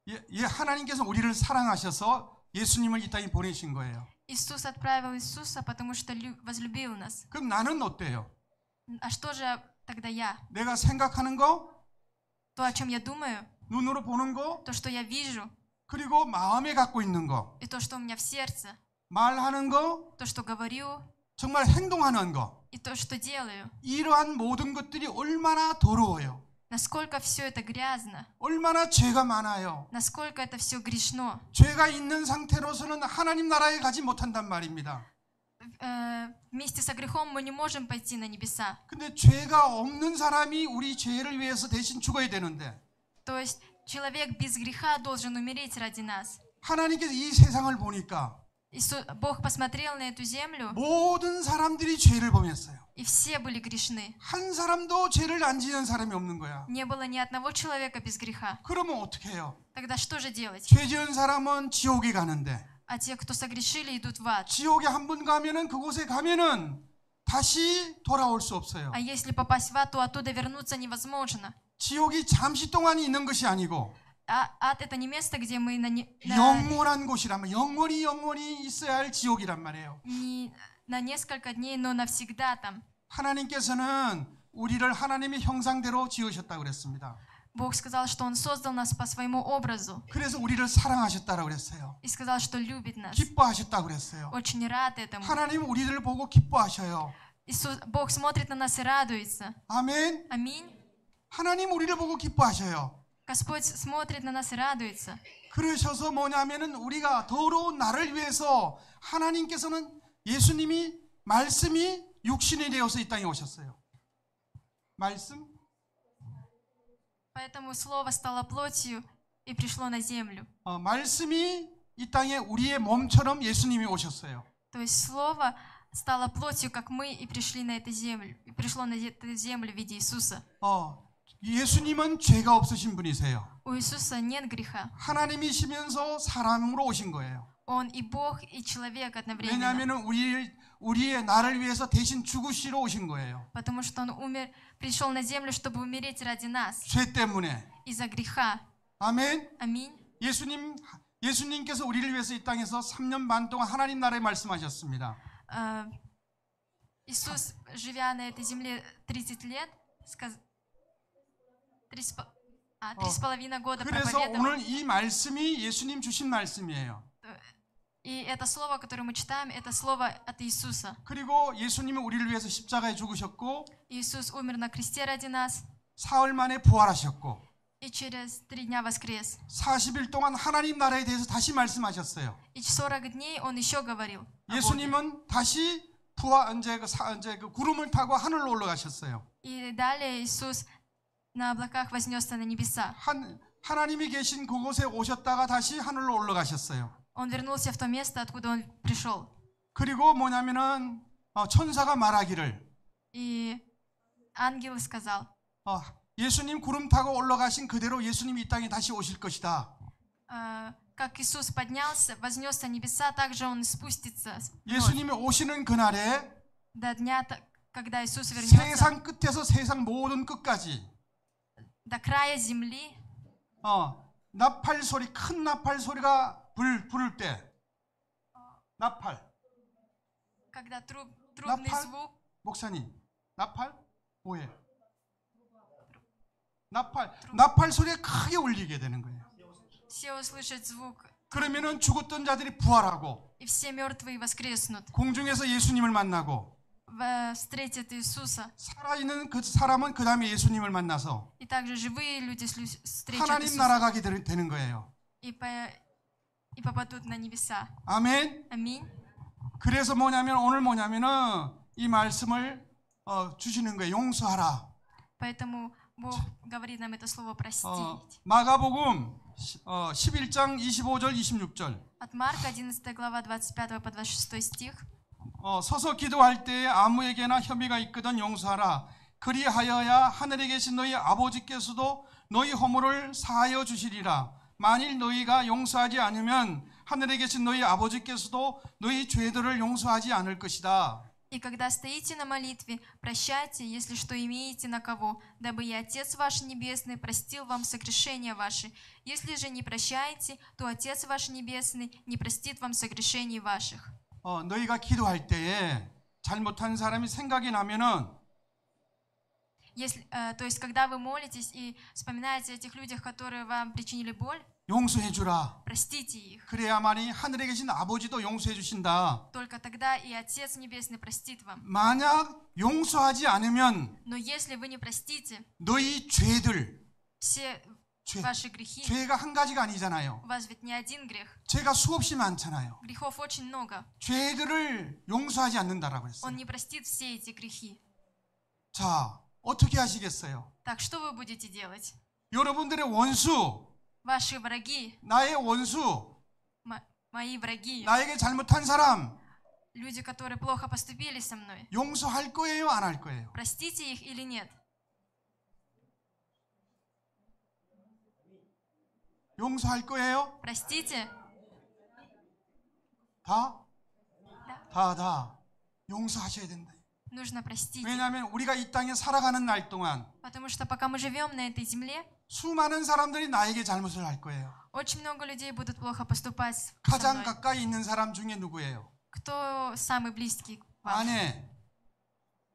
하나님께서 우리를 사랑하셔서 예수님을 이 땅에 보내신 거예요. Иисус отправил Иисуса, потому что возлюбил нас. 그럼 나는 어때요? А что же тогда я? 내가 생각하는 거, То, о чем я думаю, 눈으로 보는 거, то, что я вижу, 그리고 마음에 갖고 있는 거, и то, что у меня в сердце, 말하는 거, то, что говорю, 정말 행동하는 거, и то, что делаю. 이러한 모든 것들이 얼마나 더러워요. Насколько все это грязно, 얼마나 죄가 많아요. насколько это все грешно. 죄가 있는 상태로서는 하나님 나라에 가지 못한단 말입니다. Вместе со грехом мы не можем пойти на небеса. 근데 죄가 없는 사람이 우리 죄를 위해서 대신 죽어야 되는데 То есть человек без греха должен умереть ради нас. 하나님께서 이 세상을 보니까 Бог посмотрел на эту землю, 모든 사람들이 죄를 범했어요. и все были грешны. 한 사람도 죄를 안 지는 사람이 없는 거야. Не было ни одного человека без греха. 그러면 어떻게 해요? Тогда что же делать? 죄 지은 사람은 지옥에 가는데 А те, кто согрешили, идут в ад. 지옥에 한 번 가면은 그곳에 가면은 다시 돌아올 수 없어요. А если попасть в ад, то оттуда вернуться невозможно. 지옥이 잠시 동안 있는 것이 아니고 А ад — это не место, где мы 영원한 곳이라면 영원히 있어야 할 지옥이란 말이에요. не на несколько дней, но навсегда там. 하나님께서는 우리를 하나님의 형상대로 지으셨다고 그랬습니다. Бог сказал, что Он создал нас по своему образу. 그래서 우리를 사랑하셨다고 그랬어요. И сказал, что любит нас. 기뻐하셨다고 그랬어요. Очень рад этому. 하나님은 우리들을 보고 기뻐하셔요. Бог смотрит на нас и радуется. 아멘. Аминь. 하나님 우리를 보고 기뻐하셔요. Господь смотрит на нас и радуется. 그러셔서 뭐냐면은 우리가 더러운 나를 위해서 하나님께서는 예수님이 말씀이 육신이 되어서 이 땅에 오셨어요. 말씀? Поэтому Слово стало плотью и пришло на землю. 말씀이 이 땅에 우리의 몸처럼 예수님이 오셨어요. То есть Слово стало плотью, как мы, и пришли на эту землю. И пришло на эту землю в виде Иисуса. 예수님은 죄가 없으신 분이세요. У Иисуса нет греха. 하나님이시면서 사람으로 오신 거예요. Он и Бог, и человек одновременно. 왜냐하면 우리의 나를 위해서 대신 죽으시러 오신 거예요. Потому что Он пришел на землю, чтобы умереть ради нас. 죄 때문에. Из-за греха. 아멘. Аминь. 예수님께서 우리를 위해서 이 땅에서 3년 반 동안 하나님 나라에 말씀하셨습니다. Иисус, живя на этой земле 30 лет, 3,5 года 그래서 проповедовал. 오늘 이 말씀이 예수님 주신 말씀이에요. И это слово, которое мы читаем, это слово от Иисуса. 그리고 예수님은 우리를 위해서 십자가에 죽으셨고 Иисус умер на кресте ради нас. 사흘 만에 부활하셨고 И через 3 дня воскрес. 40일 동안 하나님 나라에 대해서 다시 말씀하셨어요. И 40 дней Он еще говорил. 예수님은 다시 이제 그 구름을 타고 하늘로 올라가셨어요. И далее Иисус на облаках вознесся на небеса. 하나님이 계신 그곳에 오셨다가 다시 하늘로 올라가셨어요. Он вернулся в то место, откуда Он пришел. 그리고 뭐냐면은 천사가 말하기를 И ангел сказал, 예수님 구름 타고 올라가신 그대로 예수님이 이 땅에 다시 오실 것이다. как Иисус поднялся, вознесся на небеса, так же Он спустится. 예수님이 오시는 그날에 До дня, когда Иисус вернется, 세상 끝에서 세상 모든 끝까지 до края земли, 나팔 소리, 큰 나팔 소리가 부를 때, 나팔. когда трубный 나팔? звук, 목사님, 나팔? 뭐예요? 나팔 소리가 크게 울리게 되는 거예요. все услышат звук, 그러면은 죽었던 자들이 부활하고, и все мертвые воскреснут, 공중에서 예수님을 만나고, встретят Иисуса. 살아있는 그 사람은 그 다음에 예수님을 만나서 И также живые люди встречат 하나님 Иисуса 나라 가게 되는 거예요. и попадут на небеса. 아멘. Аминь. 그래서 오늘 뭐냐면은 이 말씀을 주시는 거예요. 용서하라. Поэтому Бог говорит нам это слово простить. 마가복음 11장 25절 26절. От Марка 11 глава 25 по 26 стих. 서서 기도할 때에 아무에게나 혐의가 있거든 용서하라. 그리하여야 하늘에 계신 너희 아버지께서도 너희 허물을 사하여 주시리라. 만일 너희가 용서하지 않으면 하늘에 계신 너희 아버지께서도 너희 죄들을 용서하지 않을 것이다. И когда стоите на молитве, прощайте, если что имеете на кого, дабы и Отец ваш Небесный простил вам согрешения ваши. Если же не прощаете, то Отец ваш Небесный не простит вам согрешений ваших. 너희가 기도할 때에 잘못한 사람이 생각이 나면은 То есть, когда вы молитесь и вспоминаете о этих людях, которые вам причинили боль, 용서해 주라. простите их. 그래야만이 하늘에 계신 아버지도 용서해 주신다. Только тогда и Отец Небесный простит вам. 만약 용서하지 않으면 Но если вы не простите 너희 죄들, все ваши грехи, 죄가 한 가지가 아니잖아요. у вас ведь не один грех, 죄가 수없이 많잖아요. грехов очень много. 죄들을 용서하지 않는다라고 했어요. Он не простит все эти грехи. 자, 어떻게 하시겠어요? Так что вы будете делать? 여러분들의 원수, Ваши враги, 나의 원수, мои враги, 나에게 잘못한 사람 люди, которые плохо поступили со мной, 용서할 거예요, 안 할 거예요? простите их или нет? 용서할 거예요? Простите? 다? Да. 다. 용서하셔야 된다. Нужно простить. 왜냐하면 우리가 이 땅에 살아가는 날 동안 Потому что пока мы живем на этой земле, 수많은 사람들이 나에게 잘못을 할 거예요. очень много людей будут плохо поступать со 가장 мной. 가까이 있는 사람 중에 누구예요? Кто самый близкий к вам?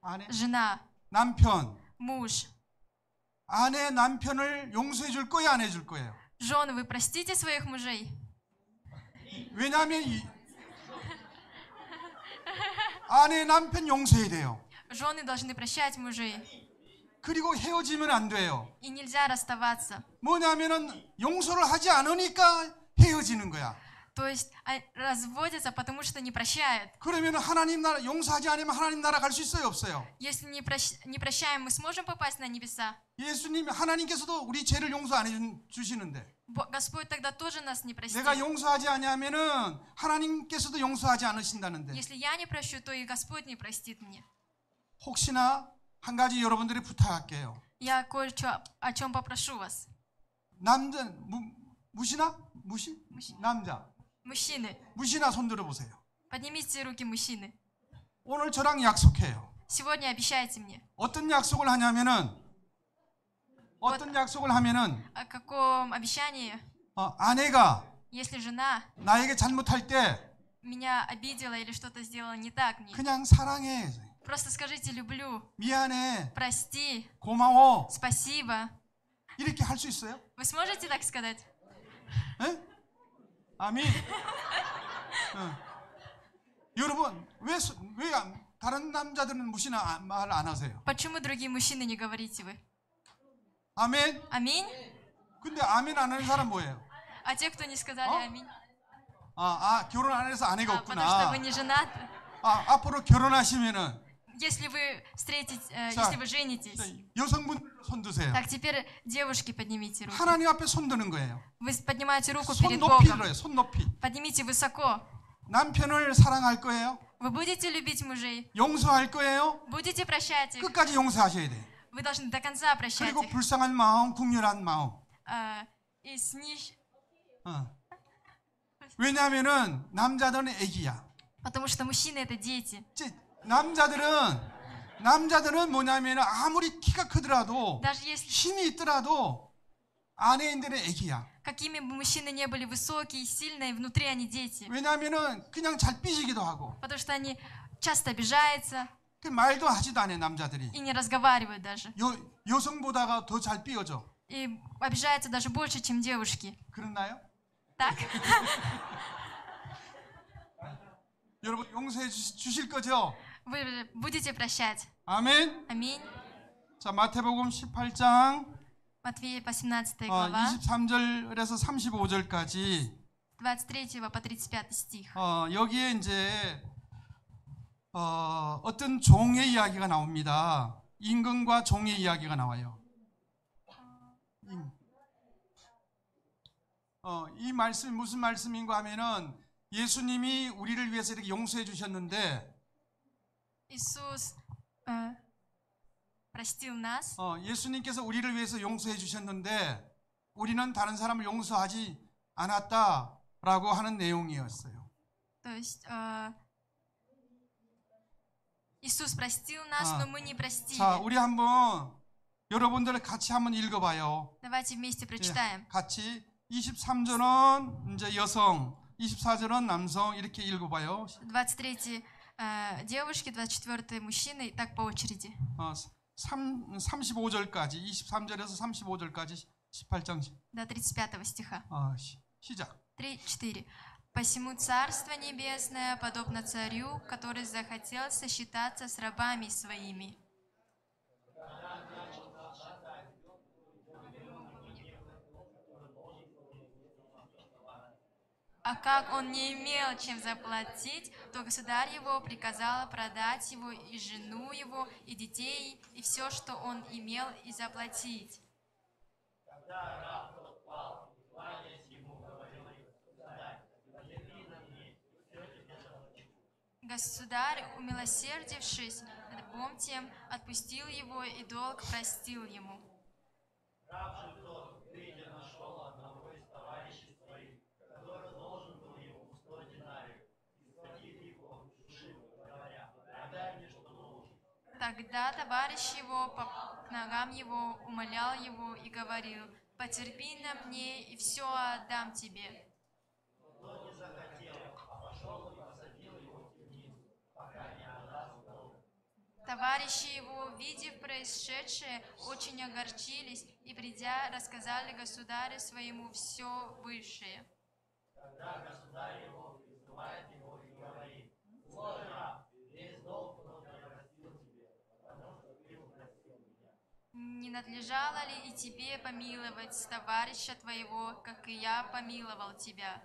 아내, Жена, 남편. муж. 아내, 남편을 용서해 줄 거예요, 안 해줄 거예요? Жены, вы простите своих мужей? 왜냐하면 아내, 남편 용서해야 돼요. Жены должны прощать мужей. 그리고 헤어지면 안 돼요. И нельзя расставаться. 뭐냐면은 용서를 하지 않으니까 헤어지는 거야. То есть разводятся, потому что не прощают. 그러면 하나님 나라 용서하지 않으면 하나님 나라 갈 수 있어요, 없어요? Если не прощаем, мы сможем попасть на небеса? 예수님, 하나님께서도 우리 죄를 용서 안 해주시는데 Господь тогда тоже нас не простит. 내가 용서하지 않으면은 하나님께서도 용서하지 않으신다는데 Если я не прощу, то и Господь не простит мне. 혹시나 한 가지 여러분들이 부탁할게요. Я кое-что о чем попрошу вас. 남자 무시나? 무시? 남자. Мужчины, 무시나 손 들어보세요. поднимите руки, мужчины. 오늘 저랑 약속해요. Сегодня обещайте мне. 어떤 약속을 하냐면은 어떤 약속을 하면은 О каком обещании? 아내가 Если жена 나에게 잘못할 때 меня обидела или что-то сделала не так мне, 그냥 사랑해. просто скажите «люблю», 미안해. «прости», 고마워. «спасибо». 이렇게 할 수 있어요? Вы сможете так сказать? 에? 아멘. 여러분 왜 다른 남자들은 무시나 말 안 하세요? Почему другие мужчины не говорите вы? 아멘. Аминь. 근데 아멘 안 하는 사람 뭐예요? А те, кто не сказали аминь? 결혼 안 해서 아내가 Потому что 없구나. вы не женаты. 앞으로 결혼하시면은 Если вы если вы женитесь. 여성분 손 드세요. Так, теперь девушки поднимите руки. 하나님 앞에 손 드는 거예요. Вы поднимаете руку 손 перед 높이 Богом. 들어요. 손 높이. Поднимите высоко. 남편을 사랑할 거예요? Вы будете любить мужей? 용서할 거예요? Будете прощать их? 끝까지 용서하셔야 돼. Вы должны до конца прощать 그리고 их. 불쌍한 마음, 국률한 마음. И 왜냐하면은 남자들은 애기야. Потому что мужчины это дети. 남자들은 남자들은 뭐냐면 아무리 키가 크더라도 Даже если 힘이 있더라도 안에 있는 데는 애기야. какими бы мужчины не были высокие и сильные, внутри они дети. 왜냐하면은 그냥 잘 삐지기도 하고 Потому что они часто обижаются 그 말도 하지도 않아 남자들이. и не разговаривают даже. 여성보다가 더 잘 삐어져. И обижаются даже больше, чем девушки. 그렇나요? Так? 여러분 용서해 주실 거죠? Вы же будете прощать. 아멘. Аминь. 자, 마태복음 18장 Матвея 18 глава, 23절에서 35절까지 23 по 35 стих. 여기에 이제 어떤 종의 이야기가 나옵니다. 임금과 종의 이야기가 나와요. 이 말씀이 무슨 말씀인가 하면은 예수님이 우리를 위해서 이렇게 용서해 주셨는데 Иисус простил нас. 예수님께서 우리를 위해서 용서해 주셨는데 우리는 다른 사람을 용서하지 않았다라고 하는 내용이었어요. То есть Иисус простил нас, но мы не простили. 자, 우리 한번 여러분들 같이 한번 읽어봐요. Давайте вместе прочитаем. 같이 23절은 이제 여성, 24절은 남성 이렇게 읽어봐요. 23 девушки, 24 мужчины, и так по очереди. 35절까지 23절에서 35절까지 18장 До 35 стиха. 시작. 3-4. «Посему Царство Небесное подобно царю, который захотел сосчитаться с рабами своими». А как он не имел чем заплатить, то государь его приказал продать его и жену его, и детей, и все, что он имел, и заплатить. Государь, умилосердившись над рабом тем, отпустил его и долг простил ему. Тогда товарищ его к ногам его умолял его и говорил: «Потерпи на мне, и все отдам тебе». Товарищи его, увидев происшедшее, очень огорчились и, придя, рассказали государю своему все бывшее. Не надлежало ли и тебе помиловать товарища твоего, как и я помиловал тебя?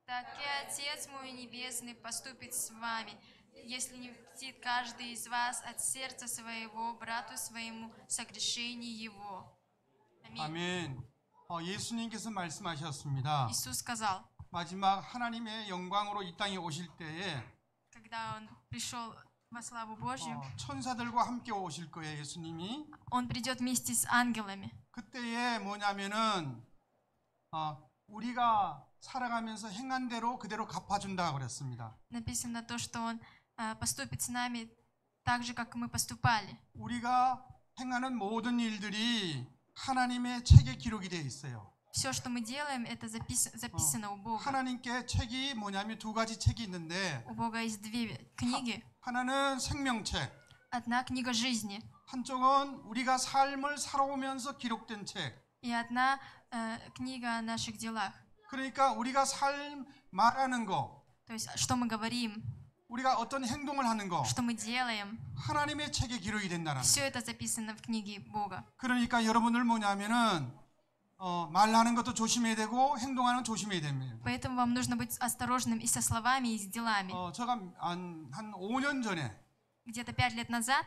Так и Отец мой Небесный поступит с вами, если не мстит каждый из вас от сердца своего брату своему согрешение его. Аминь. 아멘. 예수님께서 말씀하셨습니다. Иисус сказал, 마지막 하나님의 영광으로 이 땅에 오실 때에 когда Он пришел во славу Божью, 천사들과 함께 오실 거예요, 예수님이. Он придет вместе с ангелами. 그때에 뭐냐면은 우리가 살아가면서 행한 대로 그대로 갚아준다고 그랬습니다. Написано то, что Он поступит с нами так же, как мы поступали. 우리가 행하는 모든 일들이 하나님의 책에 기록이 되어 있어요. Все, что мы делаем, это записано у Бога. 하나님께 책이 뭐냐면 두 가지 책이 있는데 У Бога есть две книги. 하나는 생명책, Одна книга жизни, 한쪽은 우리가 삶을 살아오면서 기록된 책. и одна книга о наших делах. 그러니까 우리가 삶 말하는 거, То есть, что мы говорим, 우리가 어떤 행동을 하는 거, что мы делаем, 하나님의 책에 기록이 된다는 거. все это записано в книге Бога. 그러니까 여러분들 뭐냐면은 말하는 것도 조심해야 되고 행동하는 조심해야 됩니다. Поэтому вам нужно быть осторожным и со словами, и с делами. 제가 한 5년 전에 Где-то 5 лет назад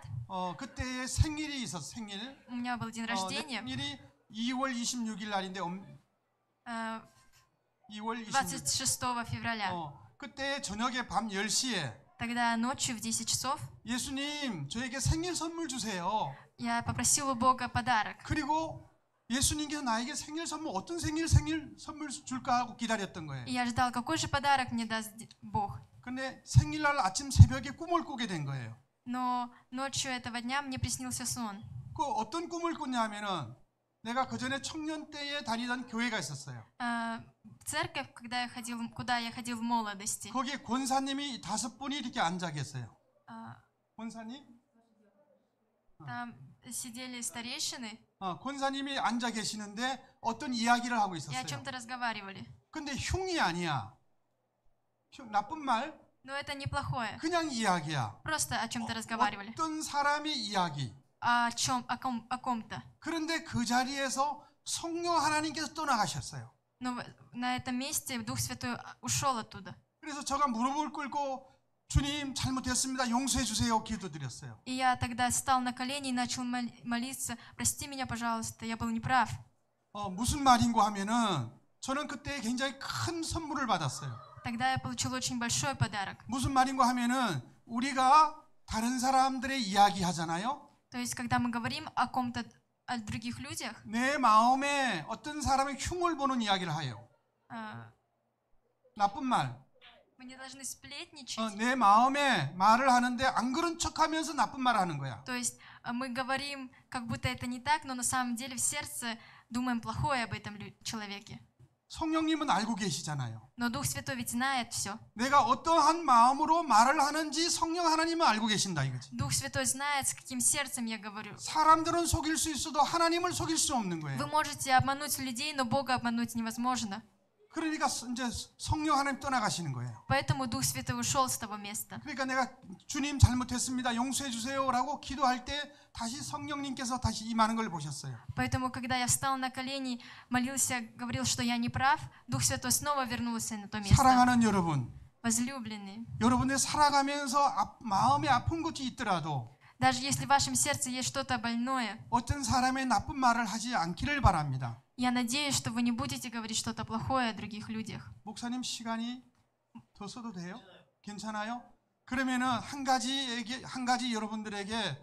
그때의 생일이 있었어. 생일. у меня был день рождения. 생일이 2월 26일 날인데 2월 26 февраля. 그때 저녁에 밤 10시에 Тогда ночью в 10 часов 예수님 저에게 생일 선물 주세요. я попросил у Бога подарок. 그리고 예수님께서 나에게 생일 선물 어떤 생일 선물 줄까 하고 기다렸던 거예요. И я ждал, какой же подарок мне даст Бог. 근데 생일날 아침 새벽에 꿈을 꾸게 된 거예요. Но ночью этого дня мне приснился сон. 그 어떤 꿈을 꿨냐면은 내가 그 전에 청년 때에 다니던 교회가 있었어요. Церковь, куда я ходил в молодости. 거기에 권사님이 5분이 이렇게 앉아 계세요. 권사님? Там сидели старейшины 권사님이 앉아 계시는데 어떤 이야기를 하고 и о 있었어요. чем-то разговаривали. 근데 흉이 아니야. 나쁜 말, Но это неплохое. 그냥 이야기야. Просто о чем-то разговаривали. 어떤 사람의 이야기. О ком-то. 그런데 그 자리에서 성령 하나님께서 떠나가셨어요. Но на этом месте Дух Святой ушел оттуда. 그래서 제가 무릎을 꿇고 주님 잘못했습니다. 용서해 주세요. 기도드렸어요. И я тогда стал на колени и начал молиться. Прости меня, пожалуйста, я был неправ. 무슨 말인고 하면은 저는 그때 굉장히 큰 선물을 받았어요. Тогда я получил очень большой подарок. 무슨 말인고 하면은 우리가 다른 사람들의 이야기 하잖아요. То есть, когда мы говорим о ком-то, о других людях, 내 마음에 어떤 사람의 흉을 보는 이야기를 해요. 나쁜 말. мы не должны сплетничать. 내 마음에 말을 하는데 안 그런 척하면서 나쁜 말을 하는 거야. То есть, мы говорим, как будто это не так, но на самом деле в сердце думаем плохое об этом человеке. 성령님은 알고 계시잖아요. Но Дух Святой ведь знает все. 내가 어떠한 마음으로 말을 하는지 성령 하나님은 알고 계신다 이거지. Дух Святой знает, с каким сердцем я говорю. 사람들은 속일 수 있어도 하나님을 속일 수 없는 Вы 거예요. можете обмануть людей, но Бога обмануть невозможно. 그러니까 이제 성령 하나님 떠나가시는 거예요. Поэтому Дух Святой ушел с того места. 그러니까 내가 주님 잘못했습니다. 용서해 주세요라고 기도할 때 다시 성령님께서 다시 임하는 걸 보셨어요. Поэтому, когда я встал на колени, молился, говорил, что я не прав, Дух Святой снова вернулся на то место. 사랑하는 여러분, Возлюбленные, 여러분의 살아가면서 마음에 아픈 것이 있더라도 даже если в вашем сердце есть что-то больное, 어떤 사람의 나쁜 말을 하지 않기를 바랍니다. я надеюсь, что вы не будете говорить что-то плохое о других людях. 목사님 시간이 더 써도 돼요? 괜찮아요? 그러면은 한 가지 여러분들에게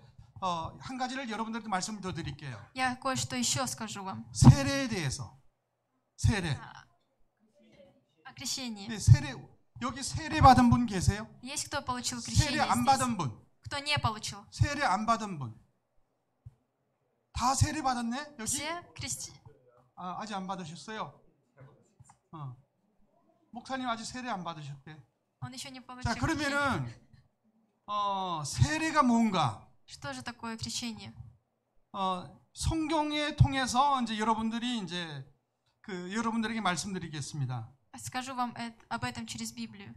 한 가지를 여러분들께 말씀을 더 드릴게요. Я кое-что еще скажу вам. 세례에 대해서. 세례. О крещении. 네, 세례. 여기 세례 받은 분 계세요? Есть кто получил 세례 крещение 안 здесь? 받은 분. Кто не получил? 세례 안 받은 분. 다 세례 받았네? 여기? Все крести... 아직 안 받으셨어요? 목사님 아직 세례 안 받으셨대. Он еще не получил 자, крещение. 그러면은 세례가 뭔가? Что же такое крещение? 성경에 통해서 이제 여러분들이 이제 여러분들에게 말씀드리겠습니다. Скажу вам об этом через Библию.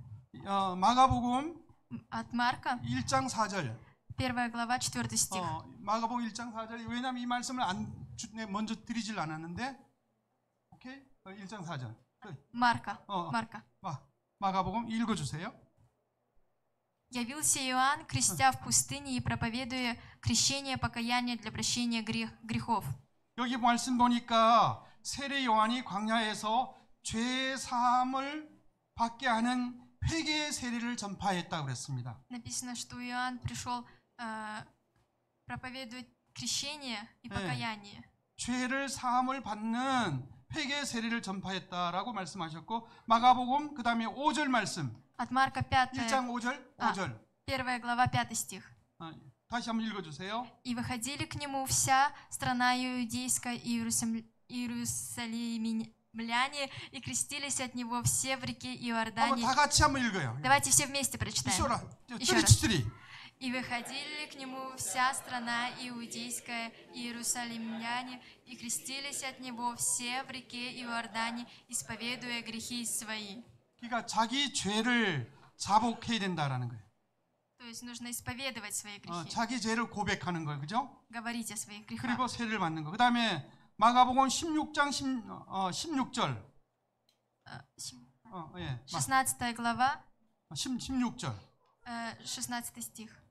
마가복음 От Марка, 1장 4절. 1 глава, 4 стих. 마가복음 1장 4절. 왜냐하면 이 말씀을 먼저 드리질 않았는데. 오케이? 1장 4절. Марка. 마가복음 읽어주세요. Явился Иоанн, крестя в пустыне и проповедуя крещение покаяния для прощения грехов. 여기 말씀 보니까 세례 요한이 광야에서 죄 사함을 받게 하는 회개의 세례를 전파했다고 그랬습니다. Написано, что Иоанн пришел проповедовать крещение и покаяние. 죄를 사함을 받는 회개의 세례를 전파했다라고 말씀하셨고 마가복음 그다음에 5절 말씀. От Марка 5, 1장 5절. 1 глава 5 стих. 다시 한번 읽어주세요. И выходили к нему вся страна иудейская и иерусалимляне, и крестились от него все в реке Иордане. 다 같이 한번 읽어요. Давайте все вместе прочитаем. Еще раз. И выходили к нему вся страна иудейская и иерусалимляне, и крестились от него все в реке Иордане, исповедуя грехи свои. 그러니까 자기 죄를 자복해야 된다라는 거예요. То есть нужно исповедовать свои грехи. 자기 죄를 고백하는 거예요, 그죠? Говорить о своих грехах. 그리고 세례를 받는 거. 그다음에 마가복음 16장 16절. 16 глава. 16절. 16 стих.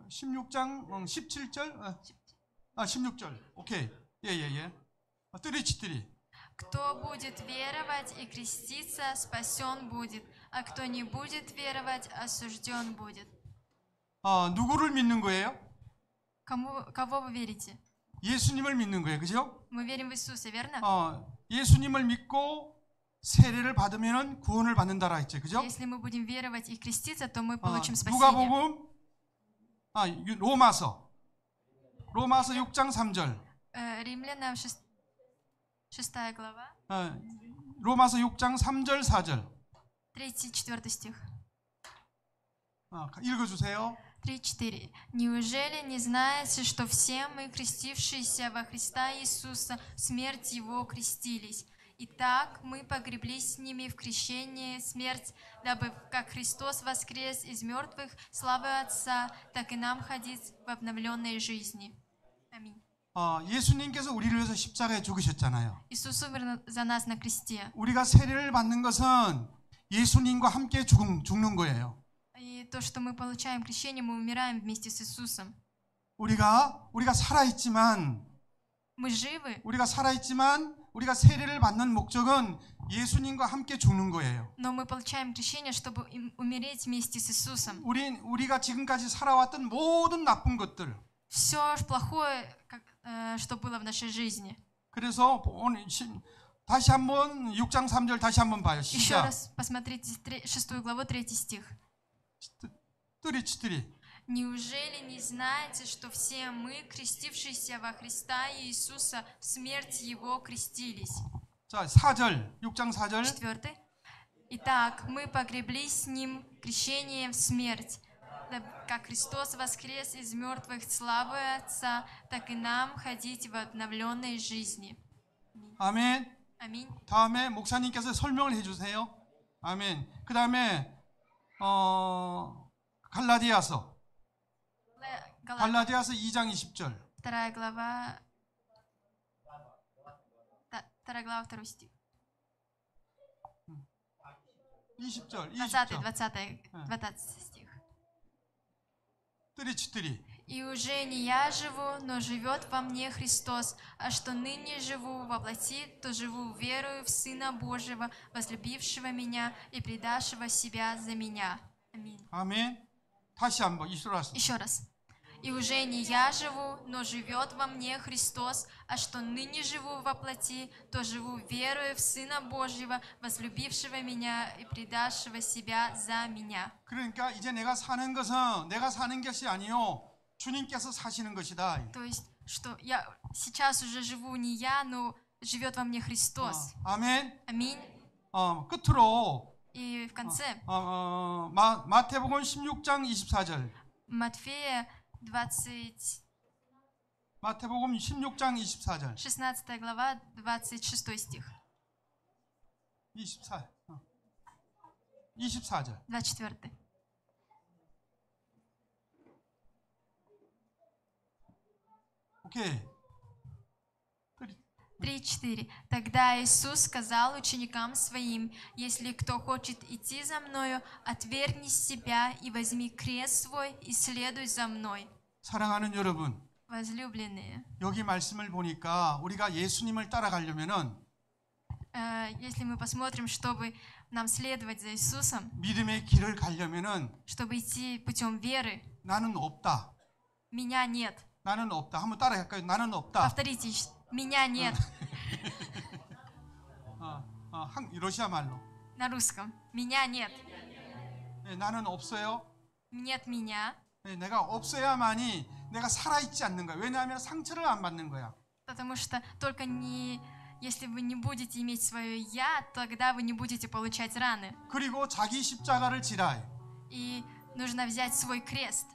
16장 17절. 16절. 오케이. 예. 뜨리치뜨리. Кто будет веровать и креститься, спасен будет, а кто не будет веровать, осужден будет. 누구를 믿는 거예요? Кого вы верите? 예수님을 믿는 거예요. 그죠? Мы верим в Иисуса, верно? 예수님을 믿고 세례를 받으면 구원을 받는다라 했죠. 그죠? Если мы будем веровать и креститься, то мы получим спасение. 누가복음 로마서 6장 3절. Римлянам 6 глава, 로마서 6장 3절 4절. 3-4 стих. 읽어주세요. 3-4. «Неужели не знаете, что все мы, крестившиеся во Христа Иисуса, в смерть Его крестились? Итак, мы погреблись с ними в крещении смерть, дабы, как Христос воскрес из мертвых славы Отца, так и нам ходить в обновленной жизни». Аминь. 예수님께서 우리를 위해서 십자가에 죽으셨잖아요. Иисус умер за нас на кресте. 우리가 세례를 받는 것은 예수님과 함께 죽는 거예요. И то, что мы получаем крещение, мы умираем вместе с Иисусом. 우리가 살아있지만 Мы живы, 우리가 세례를 받는 목적은 예수님과 함께 죽는 거예요. но мы получаем крещение, чтобы умереть вместе с Иисусом. 우리가 지금까지 살아왔던 모든 나쁜 것들. Все плохое, что было в нашей жизни. 그래서 오늘 다시 한번 6장 3절 다시 한번 봐요. Еще 시작. раз посмотрите 6 главу, 3 стих. 3. «Неужели не знаете, что все мы, крестившиеся во Христа Иисуса, в смерть Его крестились?» 자, 4절. 6장 4절. 4. «Итак, мы погреблись с Ним крещением в смерть, дабы, как Христос воскрес из мертвых славы Отца, так и нам ходить в обновленной жизни». 아멘. Аминь. 다음에 목사님께서 설명을 해 주세요. 아멘. 그다음에 갈라디아서 2장 20절. 2 глава, 2 стих. 20절. 20 стих. 3. «И уже не я живу, но живет во мне Христос, а что ныне живу во плоти, то живу верою в Сына Божьего, возлюбившего меня и предавшего себя за меня». Аминь. 아멘. 다시 한번 Еще раз. «И уже не я живу, но живет во мне Христос, а что ныне живу во плоти, то живу верою в Сына Божьего, возлюбившего меня и предавшего себя за меня». 그러니까 이제 내가 사는 것은 내가 사는 것이 아니요 주님께서 사시는 것이다. То есть, что я сейчас уже живу не я, но живет во мне Христос. 아멘. Аминь. 끝으로 И в конце 마태복음 16장 24절. Матфея 20, 마태복음 16장 24절. 16 глава, 26 стих. 24절. 24. 오케이. 3-4. «Тогда Иисус сказал ученикам Своим: если кто хочет идти за Мною, отвергни себя и возьми крест свой и следуй за Мной». 사랑하는 여러분, Возлюбленные, 여기 말씀을 보니까 우리가 예수님을 따라가려면은 если мы посмотрим, чтобы нам следовать за Иисусом, 믿음의 길을 가려면은 чтобы идти путем веры, 나는 없다. меня нет. 나는 없다. 한번 따라갈까요? 나는 없다. Повторите, меня нет. 러시아 말로. На русском. Меня нет. 네, 나는 없어요. Нет меня. 네, 내가 없어야만이 내가 살아있지 않는 거야. 왜냐하면 상처를 안 받는 거야. Потому что только если вы не будете иметь свое «я», тогда вы не будете получать раны. 그리고 자기 십자가를 지라. И нужно взять свой крест.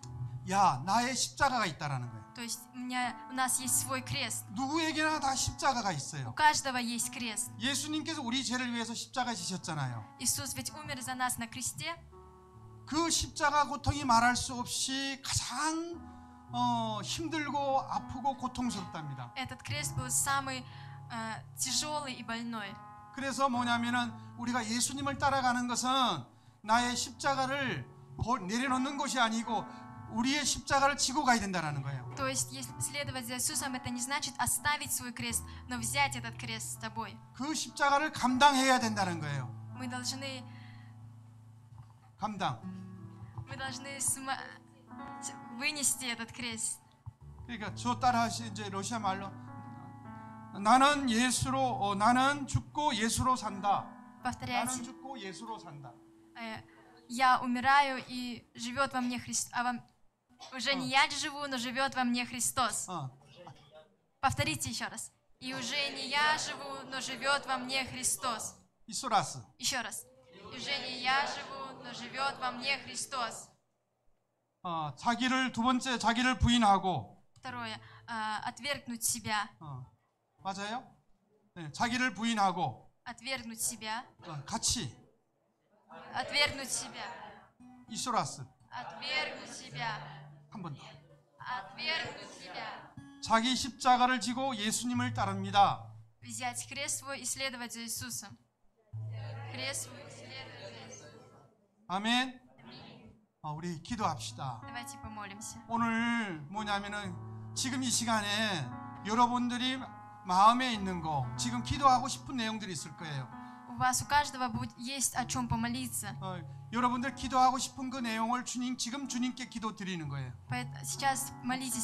야, 나의 십자가가 있다라는 거예요. То есть у нас есть свой крест. 누구에게나 다 십자가가 У 있어요. каждого есть крест. 예수님께서 우리 죄를 위해서 십자가 지셨잖아요. Иисус ведь умер за нас на кресте. 그 십자가 고통이 말할 수 없이 가장 힘들고 아프고 고통스럽답니다. Этот крест был самый тяжелый и больной. 그래서 뭐냐면은 우리가 예수님을 따라가는 것은 나의 십자가를 내려놓는 것이 아니고 우리의 십자가를 지고 가야 된다는 거예요. То есть, если следовать за Иисусом, это не значит оставить свой крест, но взять этот крест с тобой. 그 십자가를 감당해야 된다는 거예요. Мы должны 감당. вынести этот крест. 그러니까 저 따라하시 이제 러시아 말로 나는 예수로 나는 죽고 예수로 산다. 나는 Повторяйте. 죽고 예수로 산다. Я умираю, и живет во мне Христос. Уже не я живу, но живет во мне Христос. 어, Повторите еще раз. И уже не я живу, но живет во мне Христос. 이소라스. Еще раз. И уже не я живу, но живет во мне Христос. 자기를 두 번째 자기를 부인하고 Второе. Отвергнуть себя. 맞아요? 네, 자기를 부인하고 Отвергнуть себя. 같이 Отвергнуть себя. 이소라스 Отвергнуть себя. 한 번 더. Отвергнуть себя. 자기 십자가를 지고 예수님을 따릅니다. Взять крест свой и следовать за Иисусом. Крест свой и следовать за Иисусом. 아멘. 우리 기도합시다. Давайте помолимся. 오늘 뭐냐면은 지금 이 시간에 여러분들이 마음에 있는 거 지금 기도하고 싶은 내용들이 있을 거예요. У вас у каждого есть о чем помолиться. 여러분들 기도하고 싶은 그 내용을 지금 주님께 기도 드리는 거예요. Сейчас молитесь